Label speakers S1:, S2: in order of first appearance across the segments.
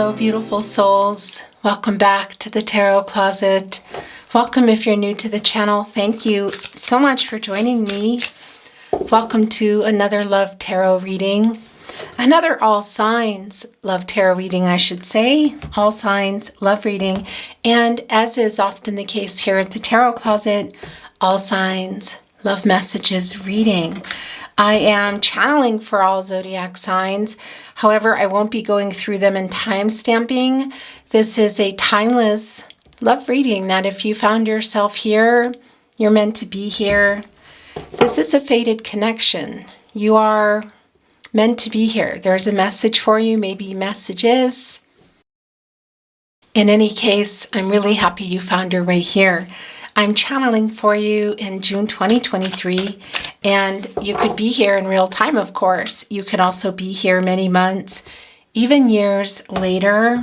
S1: Hello, beautiful souls. Welcome back to the Tarot Closet. Welcome if you're new to the channel. Thank you so much for joining me. Welcome to another Love Tarot reading. Another all signs love tarot reading, I should say. All signs love reading. And as is often the case here at the Tarot Closet, all signs love messages reading. I am channeling for all zodiac signs. However, I won't be going through them in time stamping. This is a timeless love reading that if you found yourself here, you're meant to be here. This is a fated connection. You are meant to be here. There's a message for you, maybe messages. In any case, I'm really happy you found your way here. I'm channeling for you in June 2023, and you could be here in real time, of course. You could also be here many months, even years later.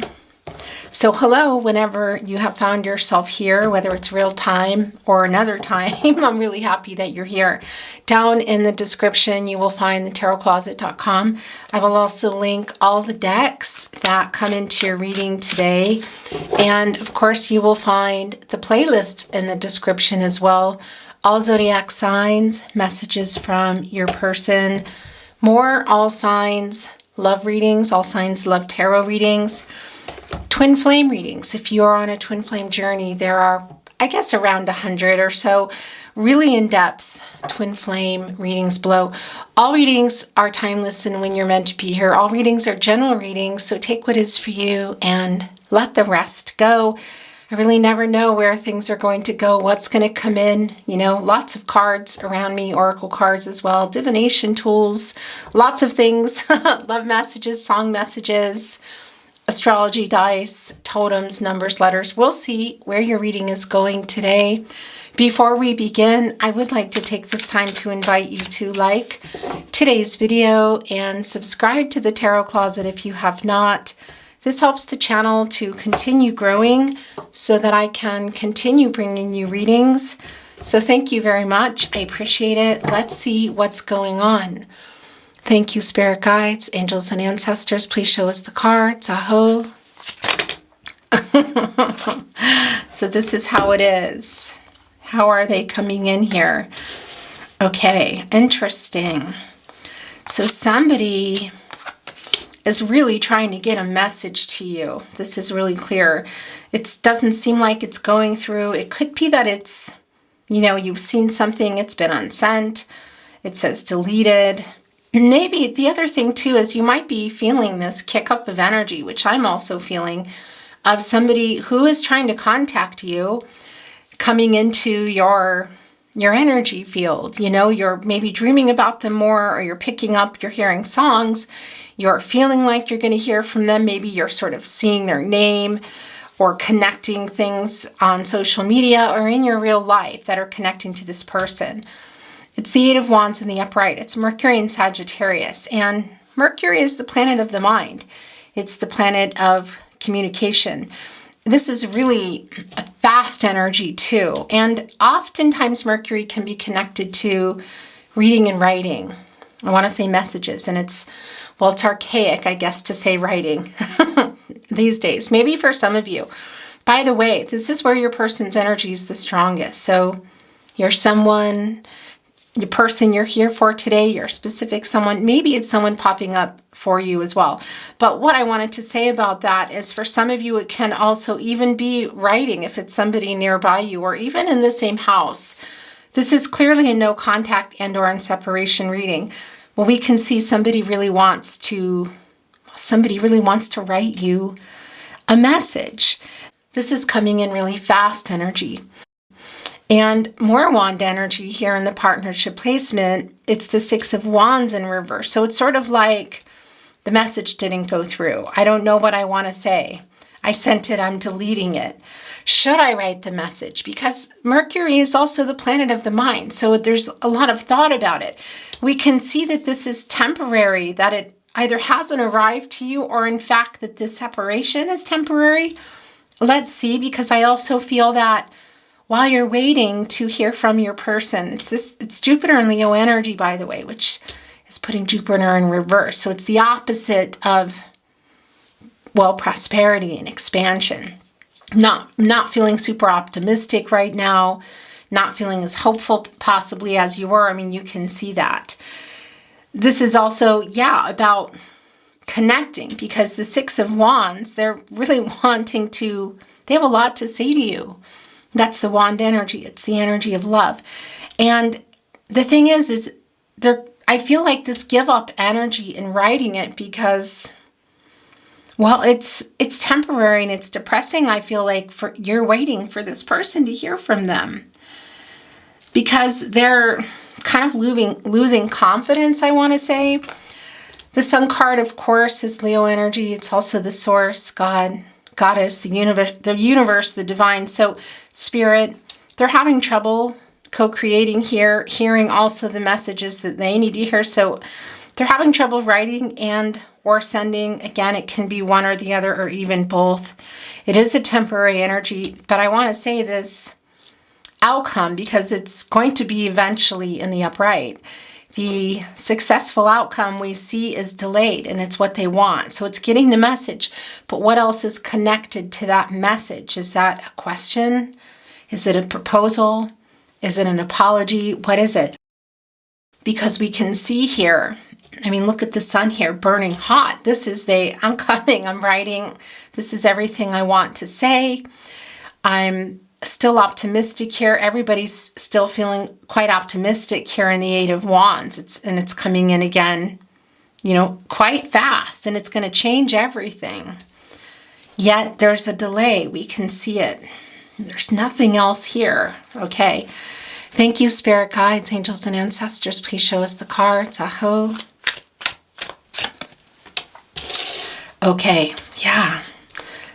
S1: So hello, whenever you have found yourself here, whether it's real time or another time, I'm really happy that you're here. Down in the description, you will find thetarotcloset.com. I will also link all the decks that come into your reading today. And of course, you will find the playlist in the description as well. All zodiac signs, messages from your person, more all signs love readings, all signs love tarot readings. Twin flame readings. If you're on a twin flame journey, there are, I guess, around 100 or so really in-depth twin flame readings below. All readings are timeless and when you're meant to be here. All readings are general readings, so take what is for you and let the rest go. I really never know where things are going to go, what's going to come in. You know, lots of cards around me, oracle cards as well, divination tools, lots of things, love messages, song messages, astrology dice, totems, numbers, letters. We'll see where your reading is going today. Before we begin, I would like to take this time to invite you to like today's video and subscribe to the Tarot Closet if you have not. This helps the channel to continue growing so that I can continue bringing you readings. So thank you very much. I appreciate it. Let's see what's going on. Thank you, spirit guides, angels, and ancestors. Please show us the cards. Aho. So this is how it is. How are they coming in here? Okay, interesting. So somebody is really trying to get a message to you. This is really clear. It doesn't seem like it's going through. It could be that it's, you know, you've seen something, it's been unsent. It says deleted. Maybe the other thing too is you might be feeling this kick up of energy, which I'm also feeling, of somebody who is trying to contact you, coming into your energy field. You know, you're maybe dreaming about them more, or you're picking up, you're hearing songs, you're feeling like you're going to hear from them. Maybe you're sort of seeing their name or connecting things on social media or in your real life that are connecting to this person. It's the Eight of Wands in the upright. It's Mercury in Sagittarius. And Mercury is the planet of the mind. It's the planet of communication. This is really a fast energy too. And oftentimes Mercury can be connected to reading and writing. I want to say messages. And it's archaic, I guess, to say writing these days. Maybe for some of you. By the way, this is where your person's energy is the strongest. So you're someone, the person you're here for today, your specific someone, maybe it's someone popping up for you as well. But what I wanted to say about that is for some of you, it can also even be writing if it's somebody nearby you or even in the same house. This is clearly a no contact and or in separation reading. Well, we can see somebody really wants to write you a message. This is coming in really fast energy. And more wand energy here in the partnership placement. It's the Six of Wands in reverse. So it's sort of like the message didn't go through. I don't know what I want to say. I sent it, I'm deleting it. Should I write the message? Because Mercury is also the planet of the mind. So there's a lot of thought about it. We can see that this is temporary, that it either hasn't arrived to you or in fact that this separation is temporary. Let's see, because I also feel that while you're waiting to hear from your person, it's Jupiter and Leo energy, by the way, which is putting Jupiter in reverse. So it's the opposite of well, prosperity and expansion. Not feeling super optimistic right now, not feeling as hopeful possibly as you were. I mean, you can see that. This is also, yeah, about connecting, because the Six of Wands, they're really wanting to, they have a lot to say to you. That's the wand energy. It's the energy of love. And the thing is I feel like this give up energy in writing it because, well, it's temporary and it's depressing. I feel like you're waiting for this person to hear from them because they're kind of losing confidence, I want to say. The Sun card, of course, is Leo energy. It's also the source, God, Goddess, the universe, the divine. So spirit, they're having trouble co-creating here, hearing also the messages that they need to hear. So they're having trouble writing and or sending. Again, it can be one or the other or even both. It is a temporary energy, but I want to say this outcome because it's going to be eventually in the upright. The successful outcome we see is delayed, and it's what they want. So it's getting the message. But what else is connected to that message? Is that a question? Is it a proposal? Is it an apology? What is it? Because we can see here, I mean, look at the sun here burning hot. This is I'm coming, I'm writing. This is everything I want to say. I'm still optimistic here. Everybody's still feeling quite optimistic here in the Eight of Wands. It's coming in again, quite fast, and it's going to change everything. Yet there's a delay. We can see it. There's nothing else here. Okay. Thank you, spirit guides, angels, and ancestors. Please show us the cards. Aho. Okay. Yeah.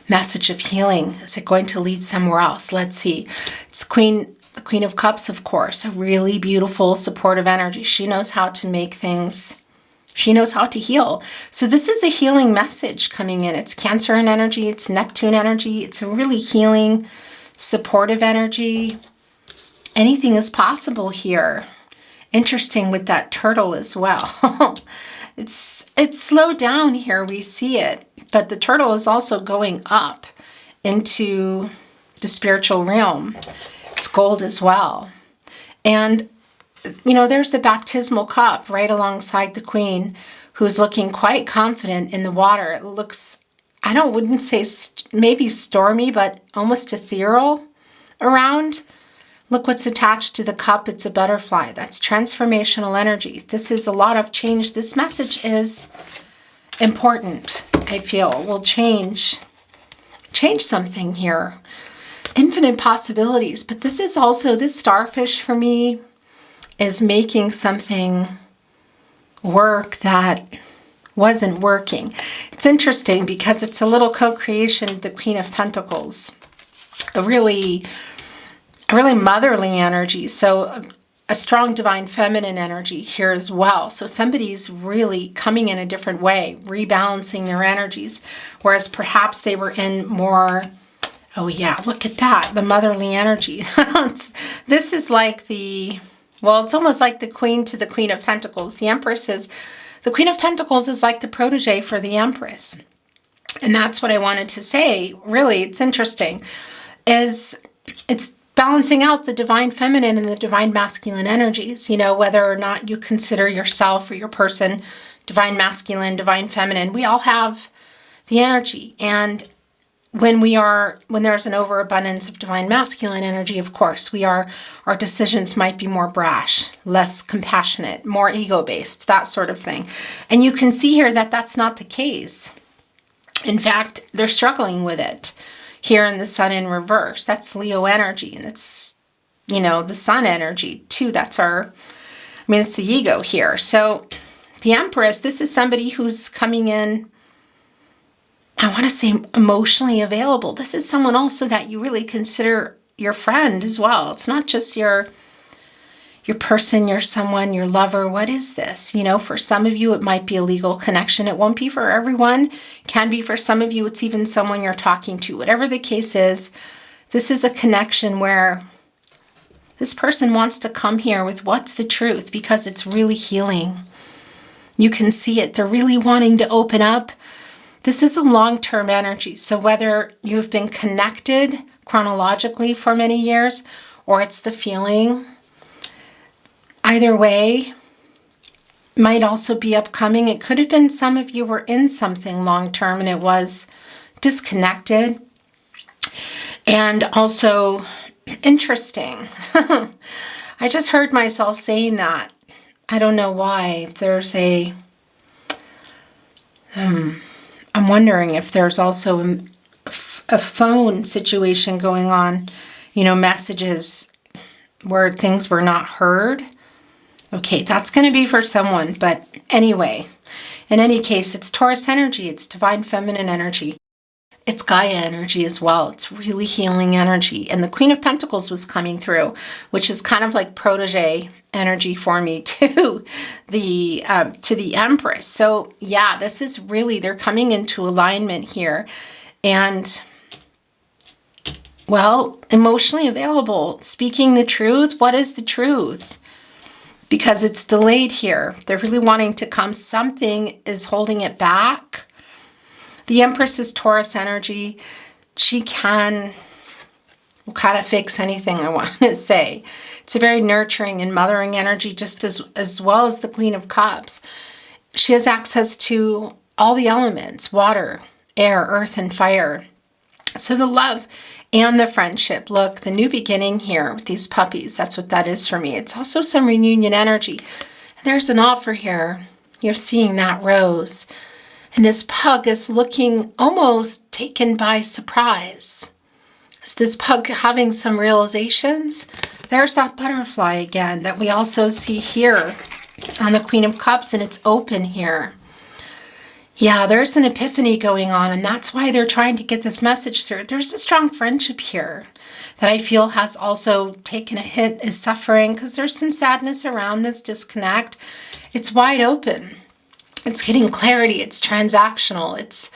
S1: Message of healing. Is it going to lead somewhere else? Let's see. It's the Queen of Cups, of course, a really beautiful, supportive energy. She knows how to make things. She knows how to heal. So this is a healing message coming in. It's Cancer energy. It's Neptune energy. It's a really healing, supportive energy. Anything is possible here. Interesting with that turtle as well. It's slowed down here. We see it. But the turtle is also going up into the spiritual realm. It's gold as well. And, there's the baptismal cup right alongside the queen who's looking quite confident in the water. It looks, wouldn't say maybe stormy, but almost ethereal around. Look what's attached to the cup. It's a butterfly. That's transformational energy. This is a lot of change. This message is important, I feel, will change something here. Infinite possibilities. But this is also, this starfish for me is making something work that wasn't working. It's interesting because it's a little co-creation, the Queen of Pentacles. A really motherly energy. So a strong divine feminine energy here as well. So somebody's really coming in a different way, rebalancing their energies, whereas perhaps they were in more, oh yeah, look at that, the motherly energy. This is like it's almost like the Queen to the Queen of Pentacles. The Queen of Pentacles is like the protege for the Empress. And that's what I wanted to say. Really, it's interesting, is it's balancing out the divine feminine and the divine masculine energies, whether or not you consider yourself or your person divine masculine, divine feminine. We all have the energy. And when there's an overabundance of divine masculine energy, of course, our decisions might be more brash, less compassionate, more ego-based, that sort of thing. And you can see here that that's not the case. In fact, they're struggling with it. Here in the sun in reverse, that's Leo energy, and it's, the sun energy too. It's the ego here. So the Empress, this is somebody who's coming in, I want to say emotionally available. This is someone also that you really consider your friend as well. It's not just your person, your someone, your lover. What is this? For some of you, it might be a legal connection. It won't be for everyone. Can be for some of you. It's even someone you're talking to. Whatever the case is, this is a connection where this person wants to come here with what's the truth because it's really healing. You can see it. They're really wanting to open up. This is a long-term energy. So whether you've been connected chronologically for many years, or it's the feeling, either way, might also be upcoming. It could have been some of you were in something long-term and it was disconnected. And also interesting. I just heard myself saying that. I don't know why. There's I'm wondering if there's also a phone situation going on, you know, messages where things were not heard. Okay, that's going to be for someone. But anyway, in any case, it's Taurus energy. It's divine feminine energy. It's Gaia energy as well. It's really healing energy. And the Queen of Pentacles was coming through, which is kind of like protege energy for me to the Empress. So yeah, this is really, they're coming into alignment here. And well, emotionally available, speaking the truth. What is the truth? Because it's delayed here. They're really wanting to come. Something is holding it back. The Empress is Taurus energy. She can kind of fix anything, I want to say. It's a very nurturing and mothering energy, just as well as the Queen of Cups. She has access to all the elements: water, air, earth, and fire. So the love and the friendship. Look, the new beginning here with these puppies. That's what that is for me. It's also some reunion energy. There's an offer here. You're seeing that rose. And this pug is looking almost taken by surprise. Is this pug having some realizations? There's that butterfly again that we also see here on the Queen of Cups, and it's open here. Yeah, there's an epiphany going on, and that's why they're trying to get this message through. There's a strong friendship here that I feel has also taken a hit, is suffering, because there's some sadness around this disconnect. It's wide open. It's getting clarity. It's transactional. It's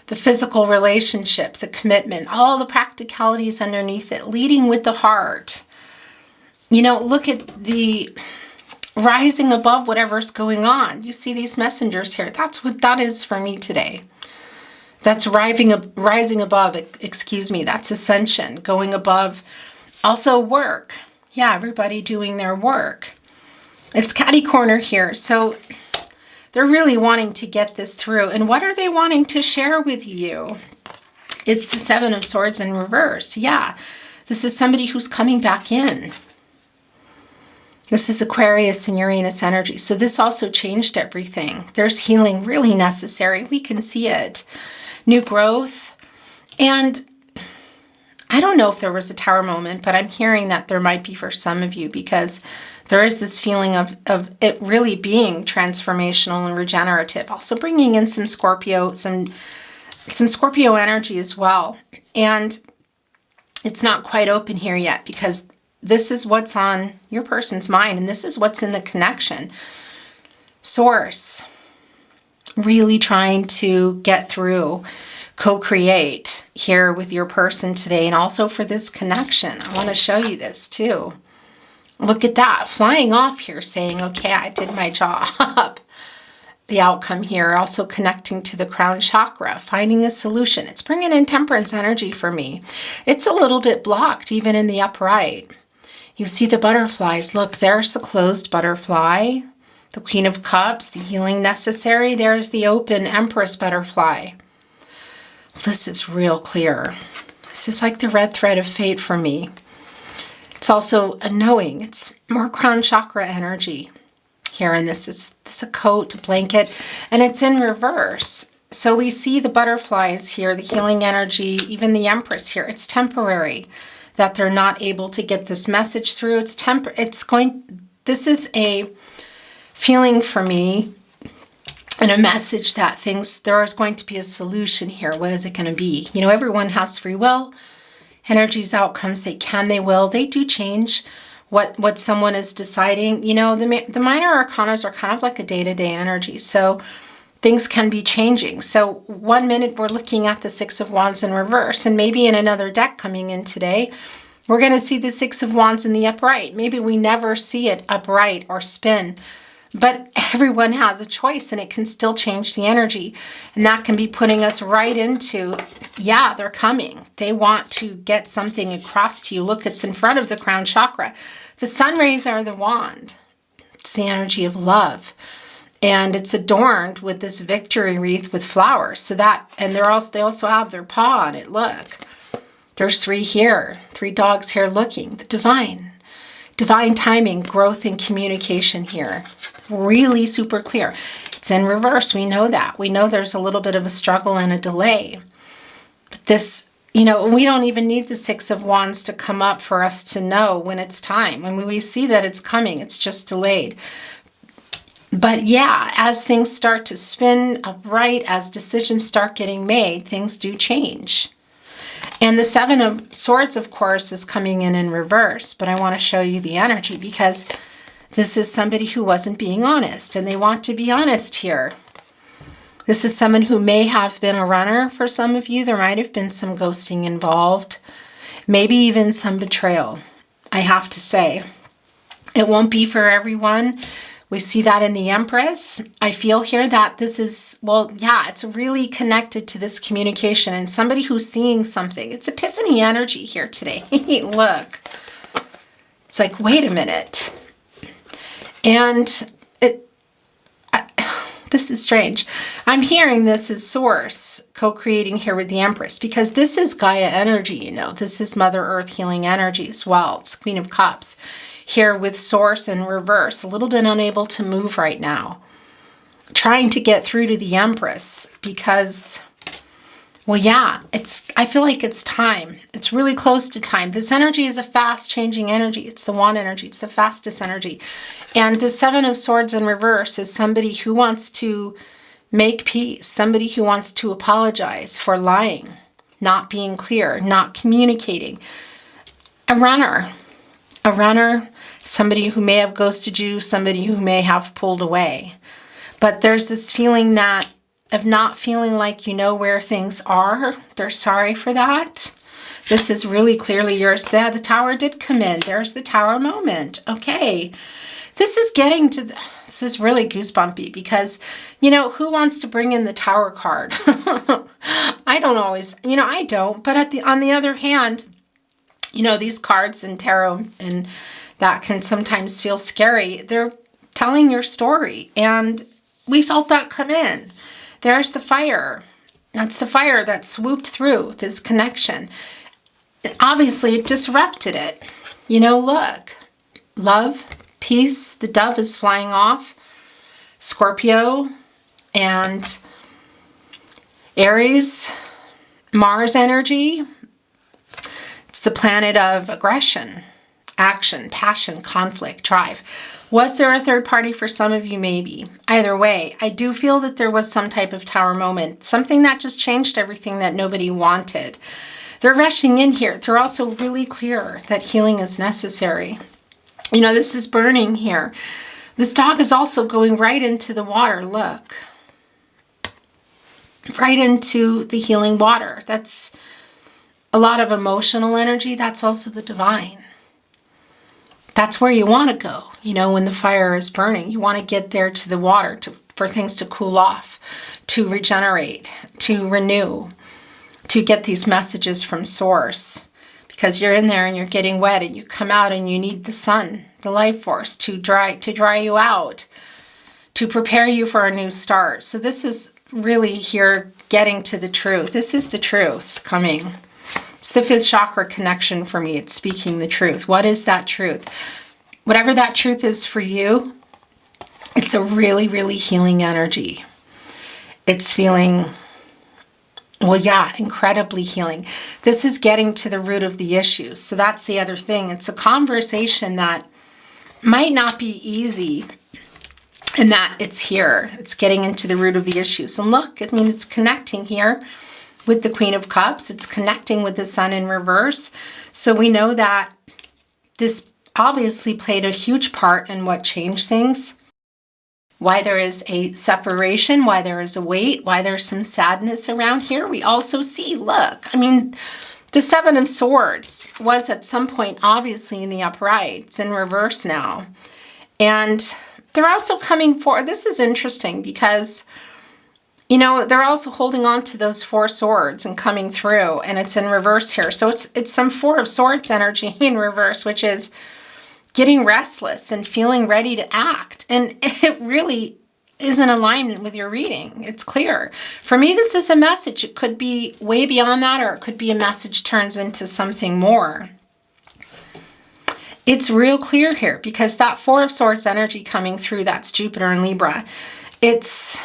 S1: the physical relationship, the commitment, all the practicalities underneath it, leading with the heart. You know, look at the rising above whatever's going on. You see these messengers here. That's what that is for me today. That's rising above, excuse me. That's ascension, going above. Also work. Yeah, everybody doing their work. It's catty corner here. So they're really wanting to get this through. And what are they wanting to share with you? It's the Seven of Swords in reverse. Yeah, this is somebody who's coming back in. This is Aquarius and Uranus energy. So this also changed everything. There's healing really necessary. We can see it. New growth. And I don't know if there was a tower moment, but I'm hearing that there might be for some of you, because there is this feeling of it really being transformational and regenerative. Also bringing in some Scorpio, some Scorpio energy as well. And it's not quite open here yet, because this is what's on your person's mind, and this is what's in the connection. Source, really trying to get through, co-create here with your person today, and also for this connection. I want to show you this too. Look at that, flying off here, saying, okay, I did my job. The outcome here, also connecting to the crown chakra, finding a solution. It's bringing in temperance energy for me. It's a little bit blocked, even in the upright. You see the butterflies. Look, there's the closed butterfly, the Queen of Cups, the healing necessary. There's the open Empress butterfly. This is real clear. This is like the red thread of fate for me. It's also a knowing. It's more crown chakra energy here. And this is a coat, a blanket, and it's in reverse. So we see the butterflies here, the healing energy, even the Empress here. It's temporary that they're not able to get this message through. This is a feeling for me and a message that there is going to be a solution here. What is it going to be? You know, everyone has free will. Energies, outcomes, they can, they will. They do change what someone is deciding. You know, the minor arcanas are kind of like a day-to-day energy. So things can be changing. So 1 minute we're looking at the Six of Wands in reverse, and maybe in another deck coming in today, we're going to see the Six of Wands in the upright. Maybe we never see it upright or spin, But everyone has a choice, and it can still change the energy. And that can be putting us right into, yeah, they're coming. They want to get something across to you. Look, it's in front of the crown chakra. The sun rays are the wand. It's the energy of love. And it's adorned with this victory wreath with flowers. So that, and they also have their paw on it. Look, there's 3 here, 3 dogs here looking. The divine timing, growth and communication here. Really super clear. It's in reverse. We know that. We know there's a little bit of a struggle and a delay. But this, we don't even need the 6 of Wands to come up for us to know when it's time. When we see that it's coming, it's just delayed. But yeah, as things start to spin upright, as decisions start getting made, things do change. And the 7 of Swords, of course, is coming in reverse. But I want to show you the energy because this is somebody who wasn't being honest, and they want to be honest here. This is someone who may have been a runner for some of you. There might have been some ghosting involved, maybe even some betrayal, I have to say. It won't be for everyone. We see that in the Empress. I feel here that this is, well, yeah, it's really connected to this communication and somebody who's seeing something. It's epiphany energy here today. Look, it's like, wait a minute. And this is strange. I'm hearing this as Source co-creating here with the Empress because this is Gaia energy, This is Mother Earth healing energy as well. It's Queen of Cups. Here with Source in reverse, a little bit unable to move right now. Trying to get through to the Empress because, well, yeah, I feel like it's time. It's really close to time. This energy is a fast changing energy. It's the Wand energy. It's the fastest energy. And the 7 of Swords in reverse is somebody who wants to make peace, somebody who wants to apologize for lying, not being clear, not communicating. A runner, somebody who may have ghosted you, somebody who may have pulled away. But there's this feeling of not feeling like you know where things are. They're sorry for that. This is really clearly yours. The Tower did come in. There's the Tower moment. Okay. This is this is really goosebumpy because, who wants to bring in the Tower card? I don't always, I don't. But on the other hand, these cards in tarot, and that can sometimes feel scary. They're telling your story, and we felt that come in. There's the fire. That's the fire that swooped through this connection. Obviously, it disrupted it. Look, love, peace, the dove is flying off. Scorpio and Aries, Mars energy. It's the planet of aggression, action, passion, conflict, drive. Was there a third party for some of you? Maybe. Either way, I do feel that there was some type of Tower moment, something that just changed everything that nobody wanted. They're rushing in here. They're also really clear that healing is necessary. This is burning here. This dog is also going right into the water. Look. Right into the healing water. That's a lot of emotional energy. That's also the divine. That's where you want to go, when the fire is burning. You want to get there to the water for things to cool off, to regenerate, to renew, to get these messages from Source. Because you're in there and you're getting wet and you come out and you need the sun, the life force to dry you out, to prepare you for a new start. So this is really here getting to the truth. This is the truth coming. It's the 5th chakra connection for me. It's speaking the truth. What is that truth? Whatever that truth is for you, it's a really, really healing energy. It's feeling, well, yeah, incredibly healing. This is getting to the root of the issue. So that's the other thing. It's a conversation that might not be easy, and that it's here. It's getting into the root of the issue. So look, it's connecting here with the Queen of Cups. It's connecting with the Sun in reverse. So we know that this obviously played a huge part in what changed things. Why there is a separation, why there is a weight, why there's some sadness around here. We also see, look, the 7 of Swords was at some point obviously in the upright. It's in reverse now. And they're also coming for, this is interesting because, you know, they're also holding on to those 4 swords and coming through, and it's in reverse here. So it's some 4 of swords energy in reverse, which is getting restless and feeling ready to act. And it really is in alignment with your reading. It's clear. For me, this is a message. It could be way beyond that, or it could be a message turns into something more. It's real clear here because that 4 of Swords energy coming through, that's Jupiter and Libra. It's,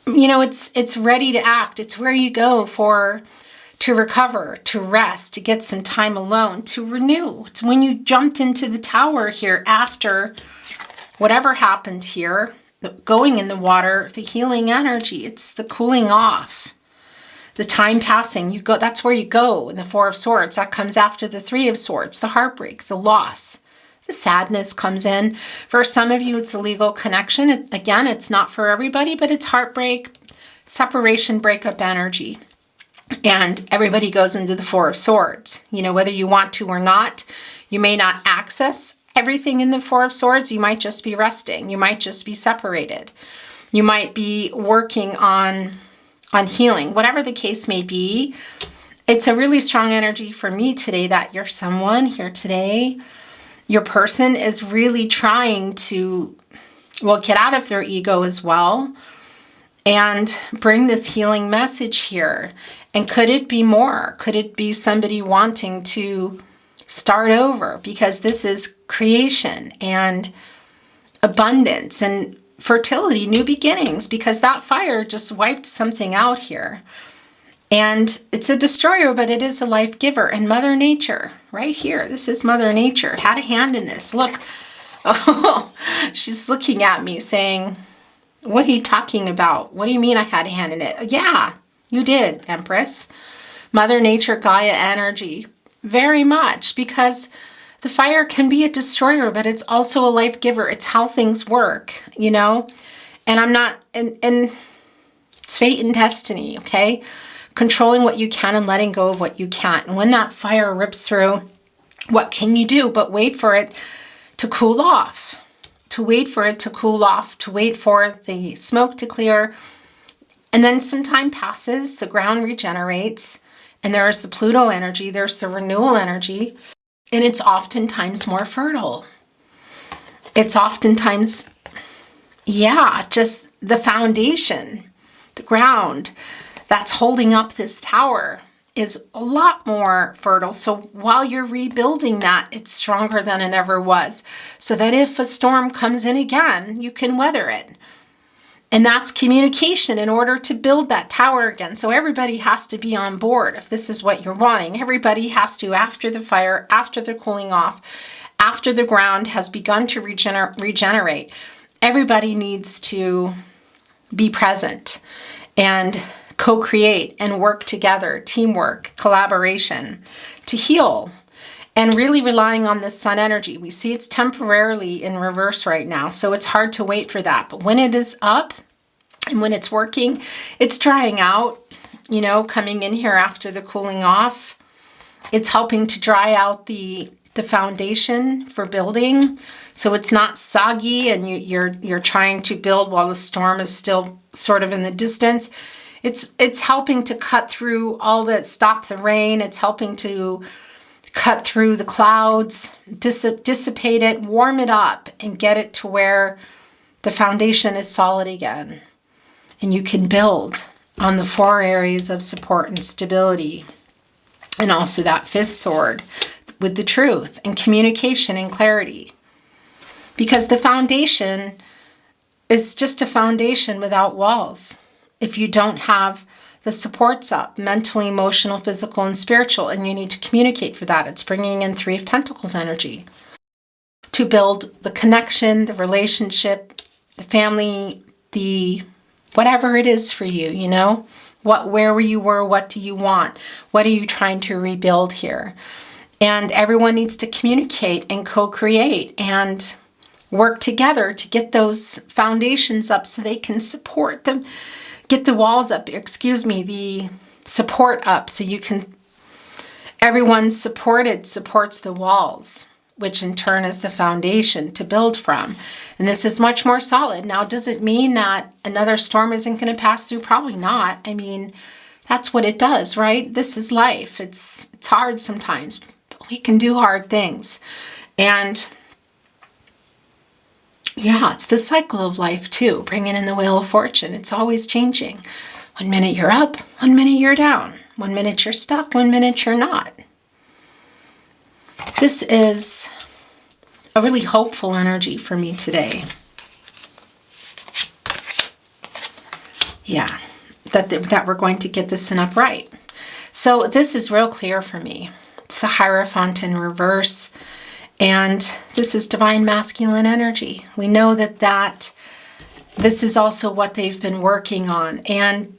S1: you know, it's ready to act. It's where you go to recover, to rest, to get some time alone, to renew. It's when you jumped into the tower here after whatever happened here, going in the water, the healing energy. It's the cooling off. The time passing, you go, that's where you go in the 4 of Swords. That comes after the 3 of Swords, the heartbreak, the loss, the sadness comes in. For some of you, it's a legal connection. Again, it's not for everybody, but it's heartbreak, separation, breakup energy. And everybody goes into the 4 of Swords. You know, whether you want to or not, you may not access everything in the 4 of Swords. You might just be resting. You might just be separated. You might be working on healing, whatever the case may be. It's a really strong energy for me today that you're someone here today. Your person is really trying to, well, get out of their ego as well and bring this healing message here. And could it be more? Could it be somebody wanting to start over? Because this is creation and abundance and fertility, new beginnings, because that fire just wiped something out here. And it's a destroyer, but it is a life giver. And Mother Nature, right here, this is Mother Nature, had a hand in this. Look, oh, she's looking at me saying, what are you talking about? What do you mean I had a hand in it? Yeah, you did, Empress. Mother Nature, Gaia energy, very much, because the fire can be a destroyer, but it's also a life giver. It's how things work, you know? And I'm not, and it's fate and destiny, okay? Controlling what you can and letting go of what you can't. And when that fire rips through, what can you do but wait for it to cool off? To wait for it to cool off, to wait for the smoke to clear. And then some time passes, the ground regenerates, and there's the Pluto energy, there's the renewal energy. And it's oftentimes more fertile. It's oftentimes, yeah, just the foundation, the ground that's holding up this tower is a lot more fertile. So while you're rebuilding that, it's stronger than it ever was. So that if a storm comes in again, you can weather it. And that's communication in order to build that tower again. So everybody has to be on board if this is what you're wanting. Everybody has to, after the fire, after the cooling off, after the ground has begun to regenerate, everybody needs to be present and co-create and work together, teamwork, collaboration to heal. And really relying on this sun energy. We see it's temporarily in reverse right now, so it's hard to wait for that. But when it is up and when it's working, it's drying out, you know, coming in here after the cooling off. It's helping to dry out the foundation for building, so it's not soggy and you're trying to build while the storm is still sort of in the distance. It's helping to cut through all that, stop the rain. It's helping to cut through the clouds, dissipate it, warm it up, and get it to where the foundation is solid again. And you can build on the 4 areas of support and stability. And also that 5th sword with the truth and communication and clarity. Because the foundation is just a foundation without walls. If you don't have the supports up, mentally, emotional, physical, and spiritual, and you need to communicate for that. It's bringing in 3 of Pentacles energy to build the connection, the relationship, the family, the whatever it is for you, you know? Where you were, what do you want? What are you trying to rebuild here? And everyone needs to communicate and co-create and work together to get those foundations up so they can support them. Get the walls up, the support up so you can, everyone supports the walls. which in turn is the foundation to build from. And this is much more solid. Now, does it mean that another storm isn't going to pass through? Probably not. I mean, that's what it does, right? This is life. It's hard sometimes, but we can do hard things. And yeah, it's the cycle of life too, bringing in the wheel of fortune. It's always changing. 1 minute you're up, 1 minute you're down. 1 minute you're stuck, 1 minute you're not. This is a really hopeful energy for me today. Yeah, that we're going to get this in upright. So this is real clear for me. It's the Hierophant in reverse. And this is divine masculine energy. We know that this is also what they've been working on. And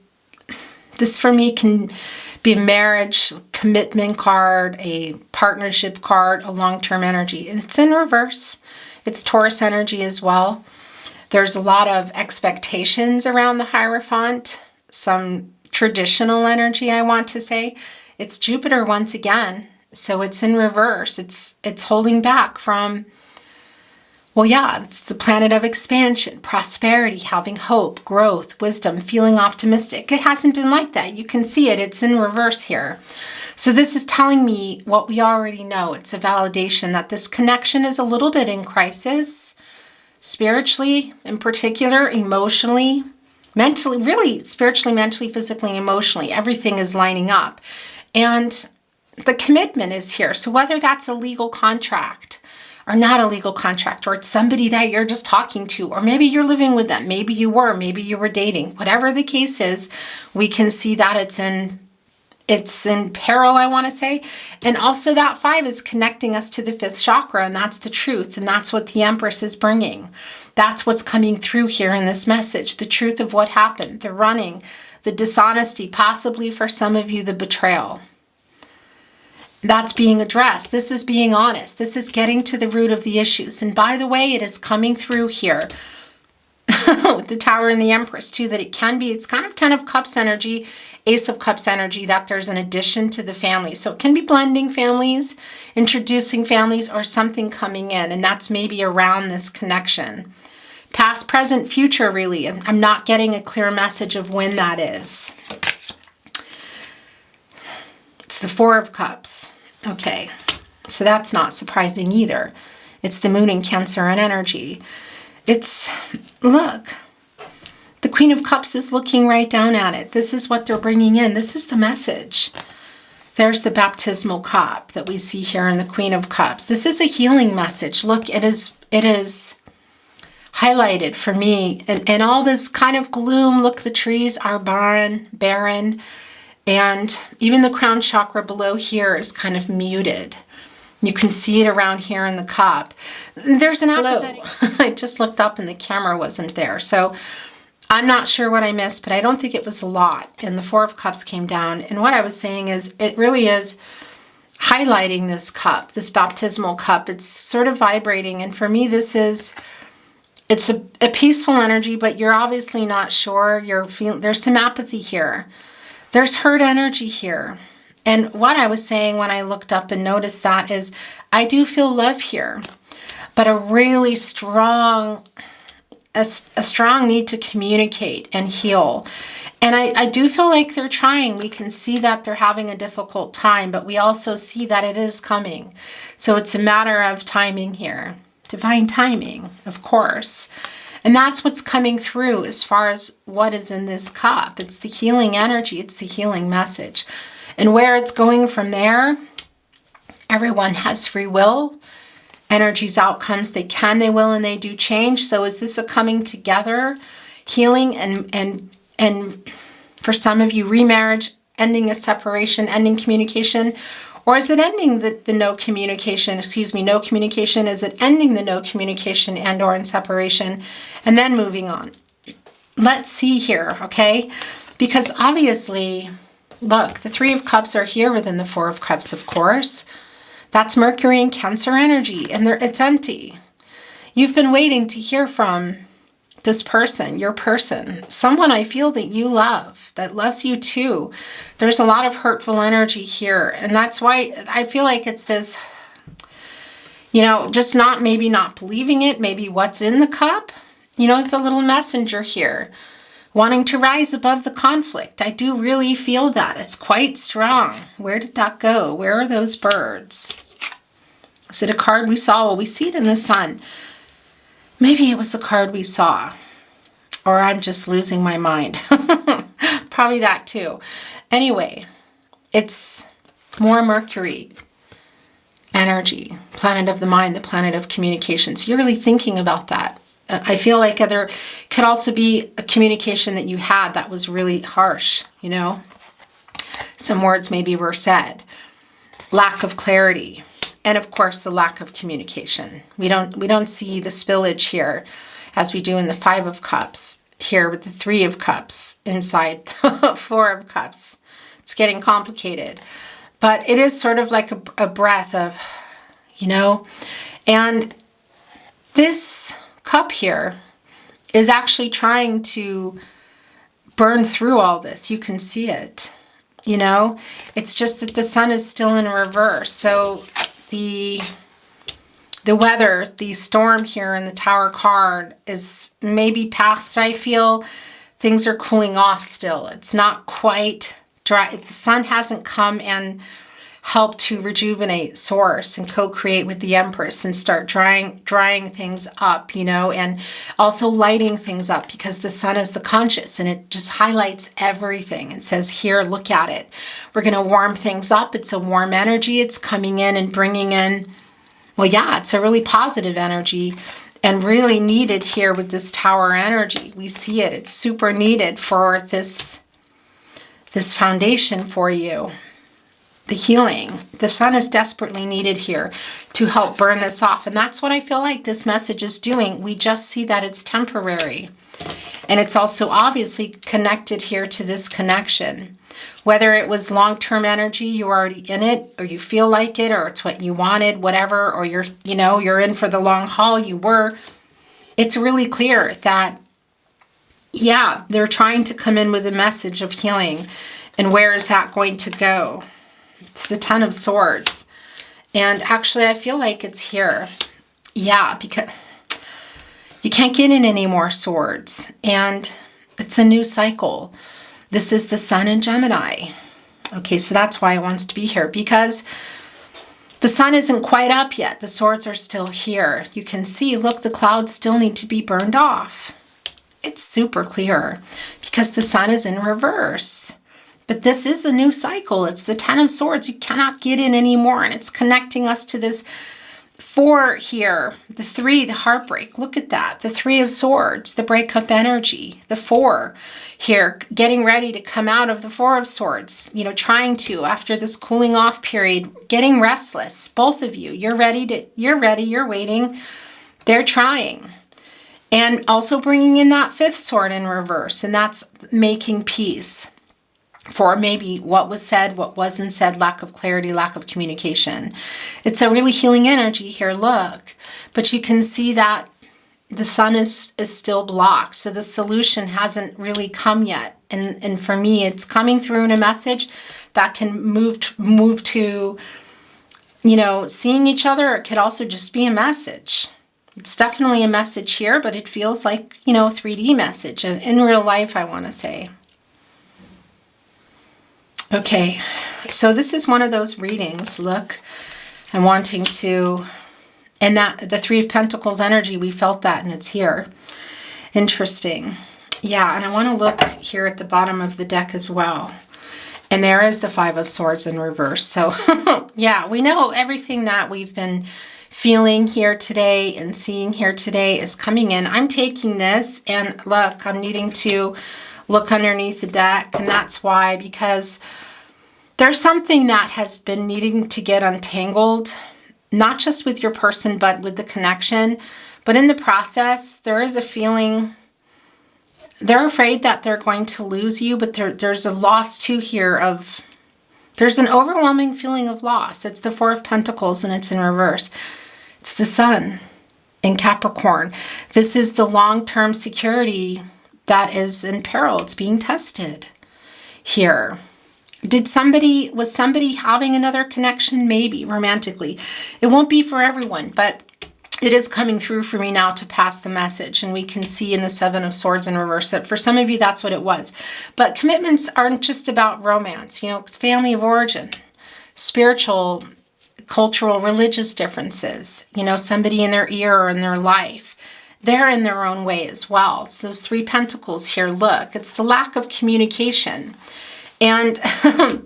S1: this for me can be a marriage, commitment card, a partnership card, a long-term energy. And it's in reverse. It's Taurus energy as well. There's a lot of expectations around the Hierophant, some traditional energy, I want to say. It's Jupiter once again. So it's in reverse. It's holding back from, well, yeah, it's the planet of expansion, prosperity, having hope, growth, wisdom, feeling optimistic. It hasn't been like that. You can see it. It's in reverse here. So this is telling me what we already know. It's a validation that this connection is a little bit in crisis, spiritually in particular, emotionally, mentally, really spiritually, mentally, physically, emotionally. Everything is lining up. And the commitment is here. So whether that's a legal contract or not a legal contract, or it's somebody that you're just talking to, or maybe you're living with them, maybe you were dating, whatever the case is, we can see that it's in peril, I want to say. And also that 5 is connecting us to the 5th chakra, and that's the truth. And that's what the Empress is bringing. That's what's coming through here in this message. The truth of what happened, the running, the dishonesty, possibly for some of you, the betrayal. That's being addressed. This is being honest. This is getting to the root of the issues. And by the way, it is coming through here with the Tower and the Empress too, that it can be, it's kind of 10 of Cups energy, Ace of Cups energy, that there's an addition to the family. So it can be blending families, introducing families, or something coming in. And that's maybe around this connection. Past, present, future, really. I'm not getting a clear message of when that is. It's the 4 of Cups. Okay, so that's not surprising either. It's the Moon in Cancer and energy. Look, the Queen of Cups is looking right down at it. This is what they're bringing in. This is the message. There's the baptismal cup that we see here in the Queen of Cups. This is a healing message. Look, it is highlighted for me. And all this kind of gloom, look, the trees are barren. And even the crown chakra below here is kind of muted. You can see it around here in the cup. There's an apathetic. I just looked up and the camera wasn't there. So I'm not sure what I missed, but I don't think it was a lot. And the 4 of Cups came down. And what I was saying is it really is highlighting this cup, this baptismal cup. It's sort of vibrating. And for me, it's a peaceful energy, but you're obviously not sure. There's some apathy here. There's hurt energy here. And what I was saying when I looked up and noticed that is I do feel love here, but a really strong, a strong need to communicate and heal. And I do feel like they're trying. We can see that they're having a difficult time, but we also see that it is coming. So it's a matter of timing here. Divine timing, of course. And that's what's coming through as far as what is in this cup. It's the healing energy. It's the healing message. And where it's going from there, everyone has free will. Energies, outcomes, they can, they will, and they do change. So is this a coming together, healing, and for some of you, remarriage, ending a separation, ending communication? Or is it ending the no communication, no communication? Is it ending the no communication and or in separation and then moving on? Let's see here, okay? Because obviously, look, the 3 of Cups are here within the 4 of Cups, of course. That's Mercury and Cancer energy, and it's empty. You've been waiting to hear from this person, your person, someone I feel that you love, that loves you too. There's a lot of hurtful energy here. And that's why I feel like it's this, You know, just not, maybe not believing it, maybe what's in the cup. You know, it's a little messenger here, wanting to rise above the conflict. I do really feel that. It's quite strong. Where did that go? Where are those birds? Is it a card we saw? Well, we see it in the sun. Maybe it was a card we saw. Or I'm just losing my mind. Probably that too. Anyway, it's more Mercury energy, planet of the mind, the planet of communication. So you're really thinking about that. I feel like there could also be a communication that you had that was really harsh, you know. Some words maybe were said. Lack of clarity. And of course, the lack of communication. We don't see the spillage here as we do in the Five of Cups, here with the Three of Cups inside the Four of Cups. It's getting complicated. But it is sort of like a breath of, you know, and this cup here is actually trying to burn through all this. You can see it, you know. It's just that the sun is still in reverse. So the weather, the storm here in the Tower card is maybe past, I feel. Things are cooling off still. It's not quite dry. The sun hasn't come and helped to rejuvenate Source and co-create with the Empress and start drying things up, you know, and also lighting things up, because the sun is the conscious and it just highlights everything and says, here, look at it. We're going to warm things up. It's a warm energy. It's coming in and bringing in, well, yeah, it's a really positive energy and really needed here with this Tower energy. We see it. It's super needed for this foundation for you. The healing. The sun is desperately needed here to help burn this off. And that's what I feel like this message is doing. We just see that it's temporary. And it's also obviously connected here to this connection. Whether it was long-term energy, you're already in it, or you feel like it, or it's what you wanted, whatever, or you're in for the long haul, you were. It's really clear that, yeah, they're trying to come in with a message of healing. And where is that going to go? It's the Ten of Swords. And actually, I feel like it's here. Yeah, because you can't get in any more swords. And it's a new cycle. This is the sun in Gemini. Okay, so that's why it wants to be here. Because the sun isn't quite up yet. The swords are still here. You can see, look, the clouds still need to be burned off. It's super clear. Because the sun is in reverse. But this is a new cycle. It's the Ten of Swords. You cannot get in anymore. And it's connecting us to this Four here. The Three, the heartbreak. Look at that. The Three of Swords, the breakup energy. The Four here, getting ready to come out of the Four of Swords. You know, trying to, after this cooling off period, getting restless. Both of you. You're ready, you're waiting. They're trying. And also bringing in that Fifth Sword in reverse. And that's making peace. For maybe what was said, what wasn't said, lack of clarity, lack of communication. It's a really healing energy here, look. But you can see that the sun is still blocked. So the solution hasn't really come yet. And for me, it's coming through in a message that can move to, you know, seeing each other. It could also just be a message. It's definitely a message here, but it feels like, you know, a 3D message. In real life, I want to say. Okay, so this is one of those readings. Look, I'm wanting to, and that the Three of Pentacles energy, we felt that and it's here. Interesting. Yeah, and I want to look here at the bottom of the deck as well. And there is the Five of Swords in reverse. So yeah, we know everything that we've been feeling here today and seeing here today is coming in. I'm taking this and look, I'm needing to look underneath the deck, and that's why, because there's something that has been needing to get untangled, not just with your person, but with the connection. But in the process, there is a feeling, they're afraid that they're going to lose you, but there's a loss too here of, there's an overwhelming feeling of loss. It's the Four of Pentacles and it's in reverse. It's the sun in Capricorn. This is the long-term security that is in peril. It's being tested here. Was somebody having another connection? Maybe romantically. It won't be for everyone, but it is coming through for me now to pass the message. And we can see in the Seven of Swords in reverse that for some of you, that's what it was. But commitments aren't just about romance. You know, it's family of origin, spiritual, cultural, religious differences. You know, somebody in their ear or in their life. They're in their own way as well. It's those 3 pentacles here. Look, it's the lack of communication. And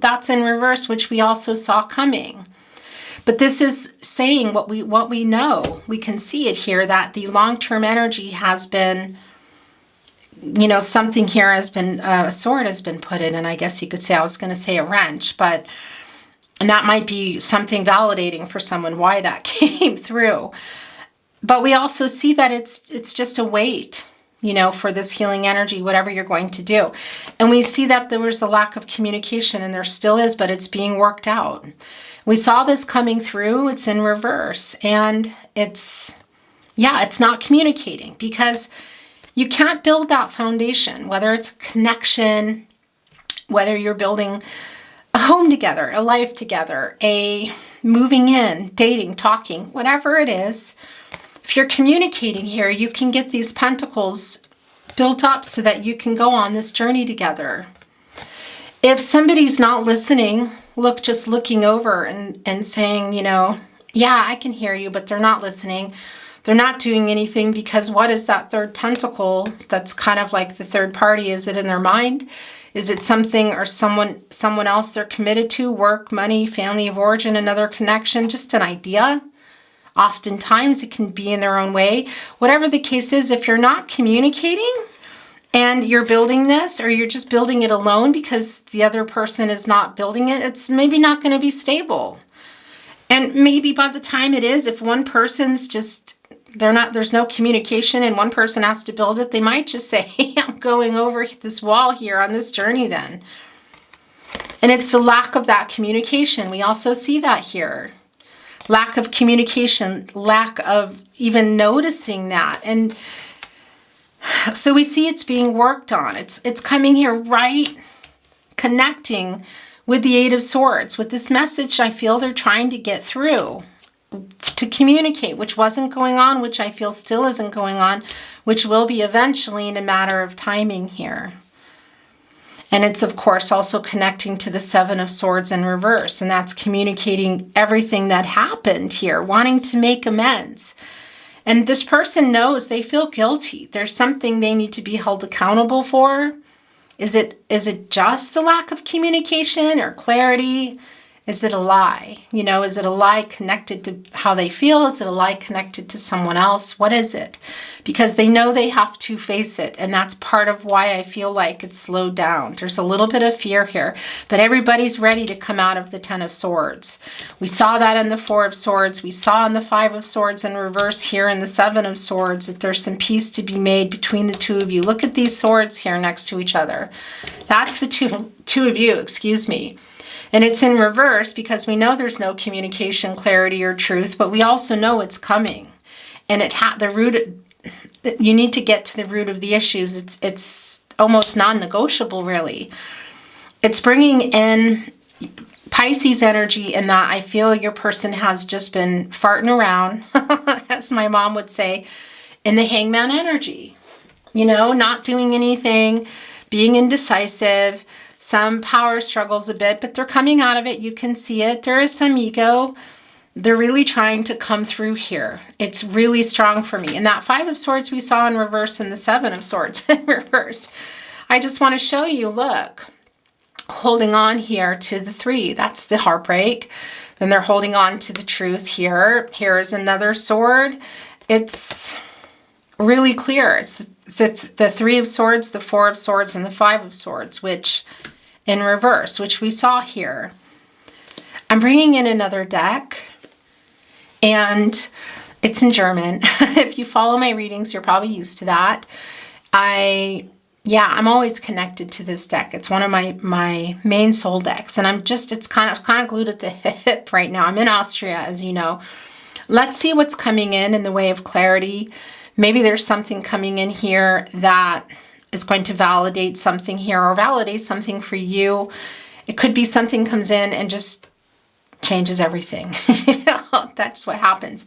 S1: that's in reverse, which we also saw coming. But this is saying what we know. We can see it here, that the long-term energy has been, you know, something here has been, a sword has been put in. And I guess you could say, I was going to say a wrench, and that might be something validating for someone why that came through. But we also see that it's just a weight, you know, for this healing energy, whatever you're going to do. And we see that there was the lack of communication, and there still is, but it's being worked out. We saw this coming through. It's in reverse, and it's not communicating, because you can't build that foundation, whether it's a connection, whether you're building a home together, a life together, a moving in, dating, talking, whatever it is. If you're communicating here, you can get these pentacles built up so that you can go on this journey together. If somebody's not listening, just looking over and saying, you know, yeah, I can hear you, but they're not listening. They're not doing anything, because what is that 3rd pentacle that's kind of like the third party? Is it in their mind? Is it something or someone else they're committed to? Work, money, family of origin, another connection, just an idea? Oftentimes it can be in their own way. Whatever the case is, if you're not communicating and you're building this, or you're just building it alone because the other person is not building it, it's maybe not going to be stable. And maybe by the time it is, if one person's there's no communication and one person has to build it, they might just say, hey, I'm going over this wall here on this journey then. And it's the lack of that communication. We also see that here. Lack of communication, lack of even noticing that. And so we see it's being worked on. It's coming here right, connecting with the 8 of Swords, with this message I feel they're trying to get through, to communicate, which wasn't going on, which I feel still isn't going on, which will be eventually in a matter of timing here. And it's, of course, also connecting to the 7 of Swords in reverse. And that's communicating everything that happened here, wanting to make amends. And this person knows they feel guilty. There's something they need to be held accountable for. Is it just the lack of communication or clarity? Is it a lie? You know, is it a lie connected to how they feel? Is it a lie connected to someone else? What is it? Because they know they have to face it. And that's part of why I feel like it's slowed down. There's a little bit of fear here, but everybody's ready to come out of the 10 of Swords. We saw that in the 4 of Swords. We saw in the 5 of Swords in reverse here in the 7 of Swords that there's some peace to be made between the 2 of you. Look at these swords here next to each other. That's the two of you, excuse me. And it's in reverse because we know there's no communication, clarity, or truth, but we also know it's coming. And you need to get to the root of the issues. It's almost non-negotiable, really. It's bringing in Pisces energy, in that I feel your person has just been farting around, as my mom would say, in the Hangman energy. You know, not doing anything, being indecisive. Some power struggles a bit, but they're coming out of it. You can see it. There is some ego. They're really trying to come through here. It's really strong for me. And that 5 of Swords we saw in reverse and the 7 of Swords in reverse. I just want to show you, look, holding on here to the 3. That's the heartbreak. Then they're holding on to the truth here. Here's another sword. It's really clear. It's the 3 of Swords, the 4 of Swords, and the 5 of Swords, which in reverse, which we saw here. I'm bringing in another deck, and it's in German. If you follow my readings, you're probably used to that. I'm always connected to this deck. It's one of my main soul decks, and it's kind of glued at the hip right now. I'm in Austria, as you know. Let's see what's coming in the way of clarity. Maybe there's something coming in here that is going to validate something here, or validate something for you. It could be something comes in and just changes everything. You know, that's what happens.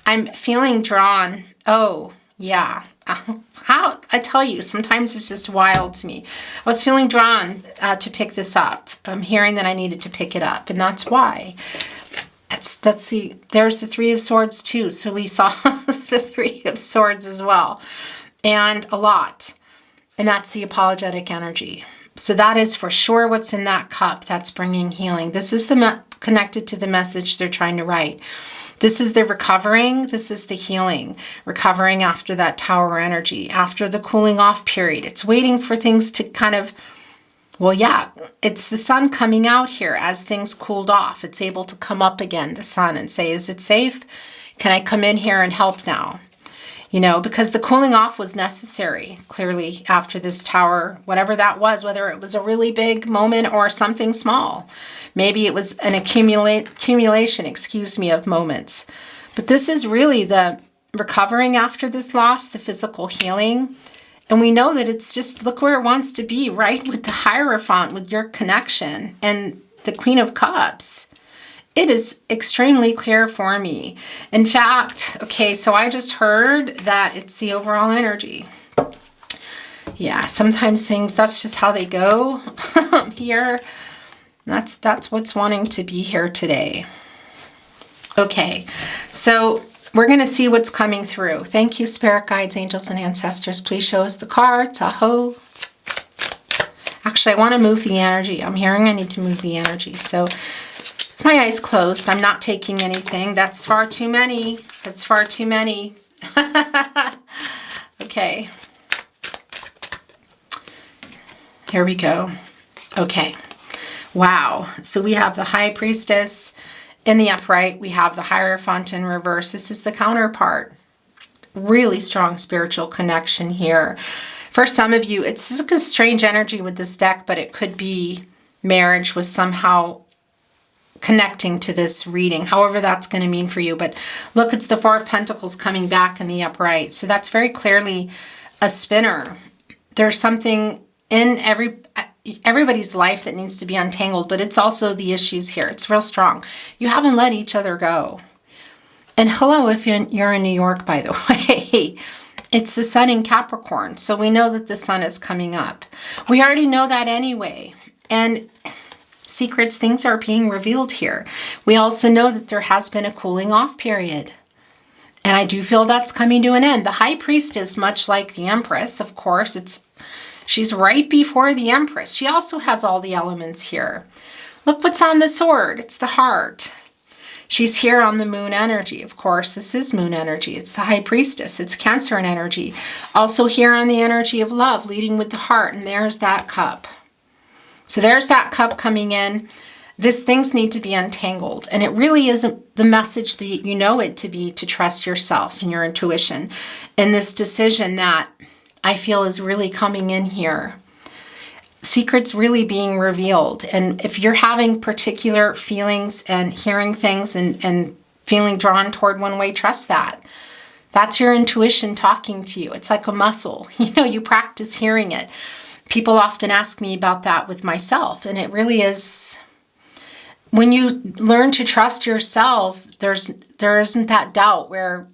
S1: I'm feeling drawn. Oh, yeah. How I tell you, sometimes it's just wild to me. I was feeling drawn to pick this up. I'm hearing that I needed to pick it up, and that's why. There's the Three of Swords too. So we saw the Three of Swords as well, and a lot. And that's the apologetic energy. So that is for sure what's in that cup that's bringing healing. This is connected to the message they're trying to write. This is the recovering. This is the healing. Recovering after that Tower energy, after the cooling off period. It's waiting for things to kind of, well, yeah, it's the sun coming out here as things cooled off. It's able to come up again, the sun, and say, is it safe? Can I come in here and help now? You know, because the cooling off was necessary, clearly, after this Tower, whatever that was, whether it was a really big moment or something small. Maybe it was an accumulation, of moments. But this is really the recovering after this loss, the physical healing. And we know that it's just, look where it wants to be, right? With the Hierophant, with your connection, and the Queen of Cups. It is extremely clear for me. In fact, okay, so I just heard that it's the overall energy. Yeah, sometimes things, that's just how they go here. That's what's wanting to be here today. Okay, so we're going to see what's coming through. Thank you, spirit guides, angels, and ancestors. Please show us the cards. Aho. Actually, I want to move the energy. I'm hearing I need to move the energy. So my eyes closed. I'm not taking anything. That's far too many. That's far too many. Okay. Here we go. Okay. Wow. So we have the High Priestess in the upright. We have the Hierophant in reverse. This is the counterpart. Really strong spiritual connection here. For some of you, it's a strange energy with this deck, but it could be marriage was somehow connecting to this reading, however that's going to mean for you. But look, it's the Four of Pentacles coming back in the upright. So that's very clearly a spinner. There's something in everybody's life that needs to be untangled, but it's also the issues here. It's real strong. You haven't let each other go. And hello, if you're in New York, by the way. It's the sun in Capricorn. So we know that the sun is coming up. We already know that anyway. And secrets, things are being revealed here. We also know that there has been a cooling off period. And I do feel that's coming to an end. The High Priestess, much like the Empress, of course, she's right before the Empress. She also has all the elements here. Look what's on the sword. It's the heart. She's here on the moon energy. Of course, this is moon energy. It's the High Priestess. It's Cancer energy. Also here on the energy of love, leading with the heart. And there's that cup. So there's that cup coming in. These things need to be untangled. And it really isn't the message that you know it to be, to trust yourself and your intuition. And this decision that I feel is really coming in here. Secrets really being revealed. And if you're having particular feelings and hearing things and feeling drawn toward one way, trust that. That's your intuition talking to you. It's like a muscle. You know, you practice hearing it. People often ask me about that with myself. And it really is, when you learn to trust yourself, there isn't that doubt where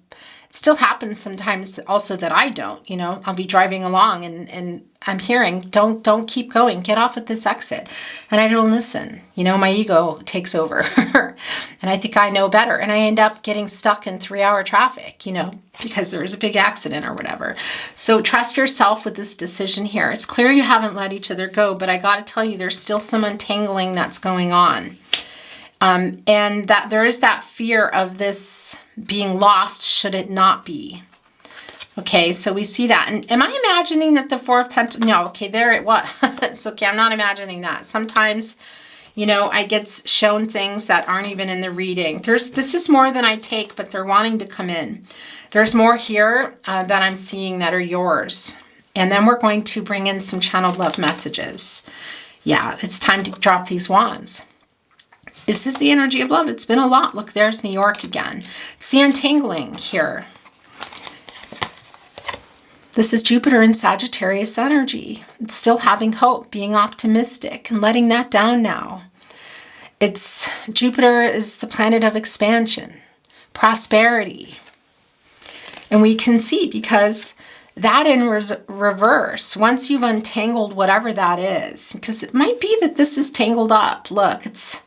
S1: it still happens sometimes also that I don't, you know, I'll be driving along and I'm hearing, don't keep going, get off at this exit. And I don't listen. You know, my ego takes over and I think I know better. And I end up getting stuck in 3-hour traffic, you know, because there's a big accident or whatever. So trust yourself with this decision here. It's clear you haven't let each other go, but I got to tell you, there's still some untangling that's going on. And that there is that fear of this being lost should it not be. Okay, so we see that. And am I imagining that the Four of Pentacles? No, okay, there it was. It's okay, I'm not imagining that. Sometimes, you know, I get shown things that aren't even in the reading. This is more than I take, but they're wanting to come in. There's more here that I'm seeing that are yours. And then we're going to bring in some channeled love messages. Yeah, it's time to drop these wands. This is the energy of love. It's been a lot. Look, there's New York again. It's the untangling here. This is Jupiter in Sagittarius energy. It's still having hope, being optimistic, and letting that down now. It's Jupiter is the planet of expansion, prosperity. And we can see, because that in reverse, once you've untangled whatever that is, because it might be that this is tangled up. Look, it's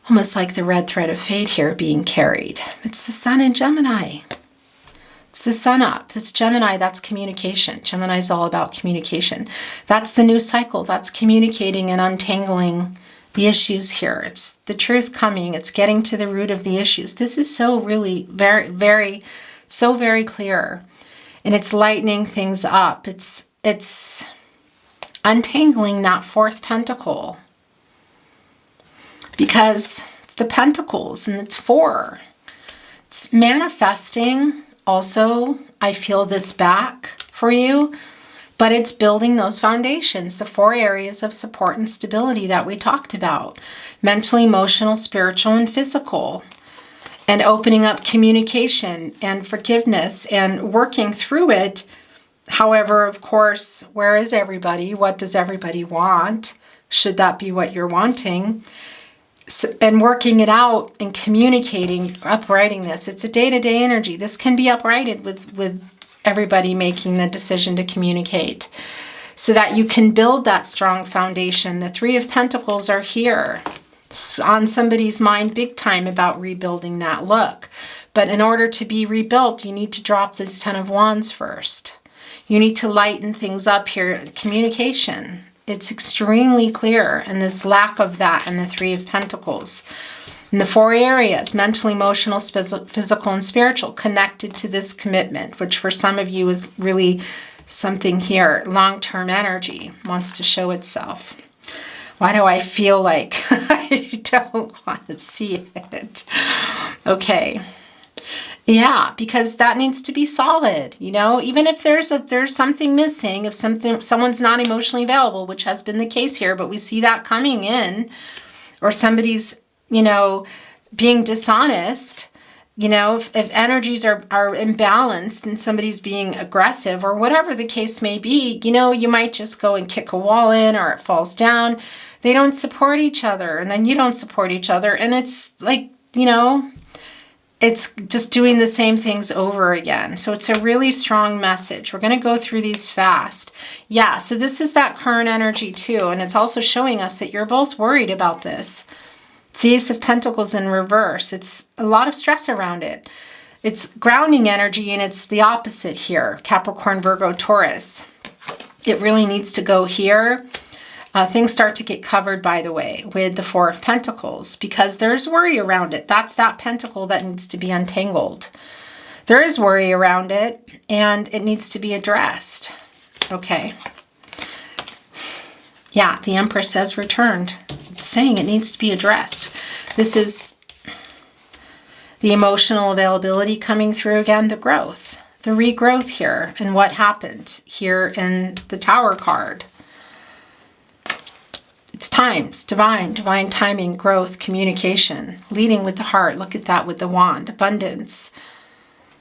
S1: almost like the red thread of fate here being carried. It's the sun in Gemini. It's the sun up. It's Gemini. That's communication. Gemini is all about communication. That's the new cycle. That's communicating and untangling the issues here. It's the truth coming. It's getting to the root of the issues. This is so really very clear. And it's lightening things up. It's untangling that fourth pentacle. Because it's the pentacles and it's 4. It's manifesting. Also, I feel this back for you, but it's building those foundations, the 4 areas of support and stability that we talked about: mental, emotional, spiritual, and physical, and opening up communication and forgiveness and working through it. However, of course, where is everybody? What does everybody want? Should that be what you're wanting? And working it out and communicating, uprighting this. It's a day-to-day energy. This can be uprighted with everybody making the decision to communicate so that you can build that strong foundation. The 3 of Pentacles are here. It's on somebody's mind big time about rebuilding that look. But in order to be rebuilt, you need to drop this 10 of Wands first. You need to lighten things up here. Communication. It's extremely clear, and this lack of that in the 3 of Pentacles. In the 4 areas, mental, emotional, physical, and spiritual, connected to this commitment, which for some of you is really something here. Long-term energy wants to show itself. Why do I feel like I don't want to see it? Okay. Yeah, because that needs to be solid, you know, even if there's something missing, if someone's not emotionally available, which has been the case here, but we see that coming in, or somebody's, you know, being dishonest, you know, if energies are imbalanced and somebody's being aggressive or whatever the case may be, you know, you might just go and kick a wall in, or it falls down. They don't support each other, and then you don't support each other, and it's like, you know, it's just doing the same things over again. So it's a really strong message. We're going to go through these fast. Yeah, so this is that current energy too. And it's also showing us that you're both worried about this. It's the Ace of Pentacles in reverse. It's a lot of stress around it. It's grounding energy, and it's the opposite here. Capricorn, Virgo, Taurus. It really needs to go here. Things start to get covered, by the way, with the 4 of Pentacles, because there's worry around it. That's that pentacle that needs to be untangled. There is worry around it, and it needs to be addressed. Okay. Yeah, the Empress has returned. It's saying it needs to be addressed. This is the emotional availability coming through again, the growth, the regrowth here, and what happened here in the Tower card. It's times, divine timing, growth, communication, leading with the heart. Look at that with the wand, abundance,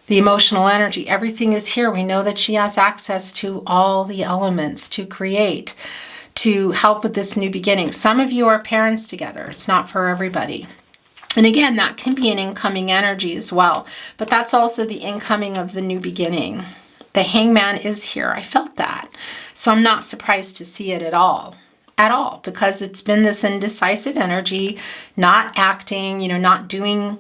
S1: the emotional energy. Everything is here. We know that she has access to all the elements to create, to help with this new beginning. Some of you are parents together. It's not for everybody. And again, that can be an incoming energy as well. But that's also the incoming of the new beginning. The Hangman is here. I felt that. So I'm not surprised to see it at all, because it's been this indecisive energy, not acting, you know, not doing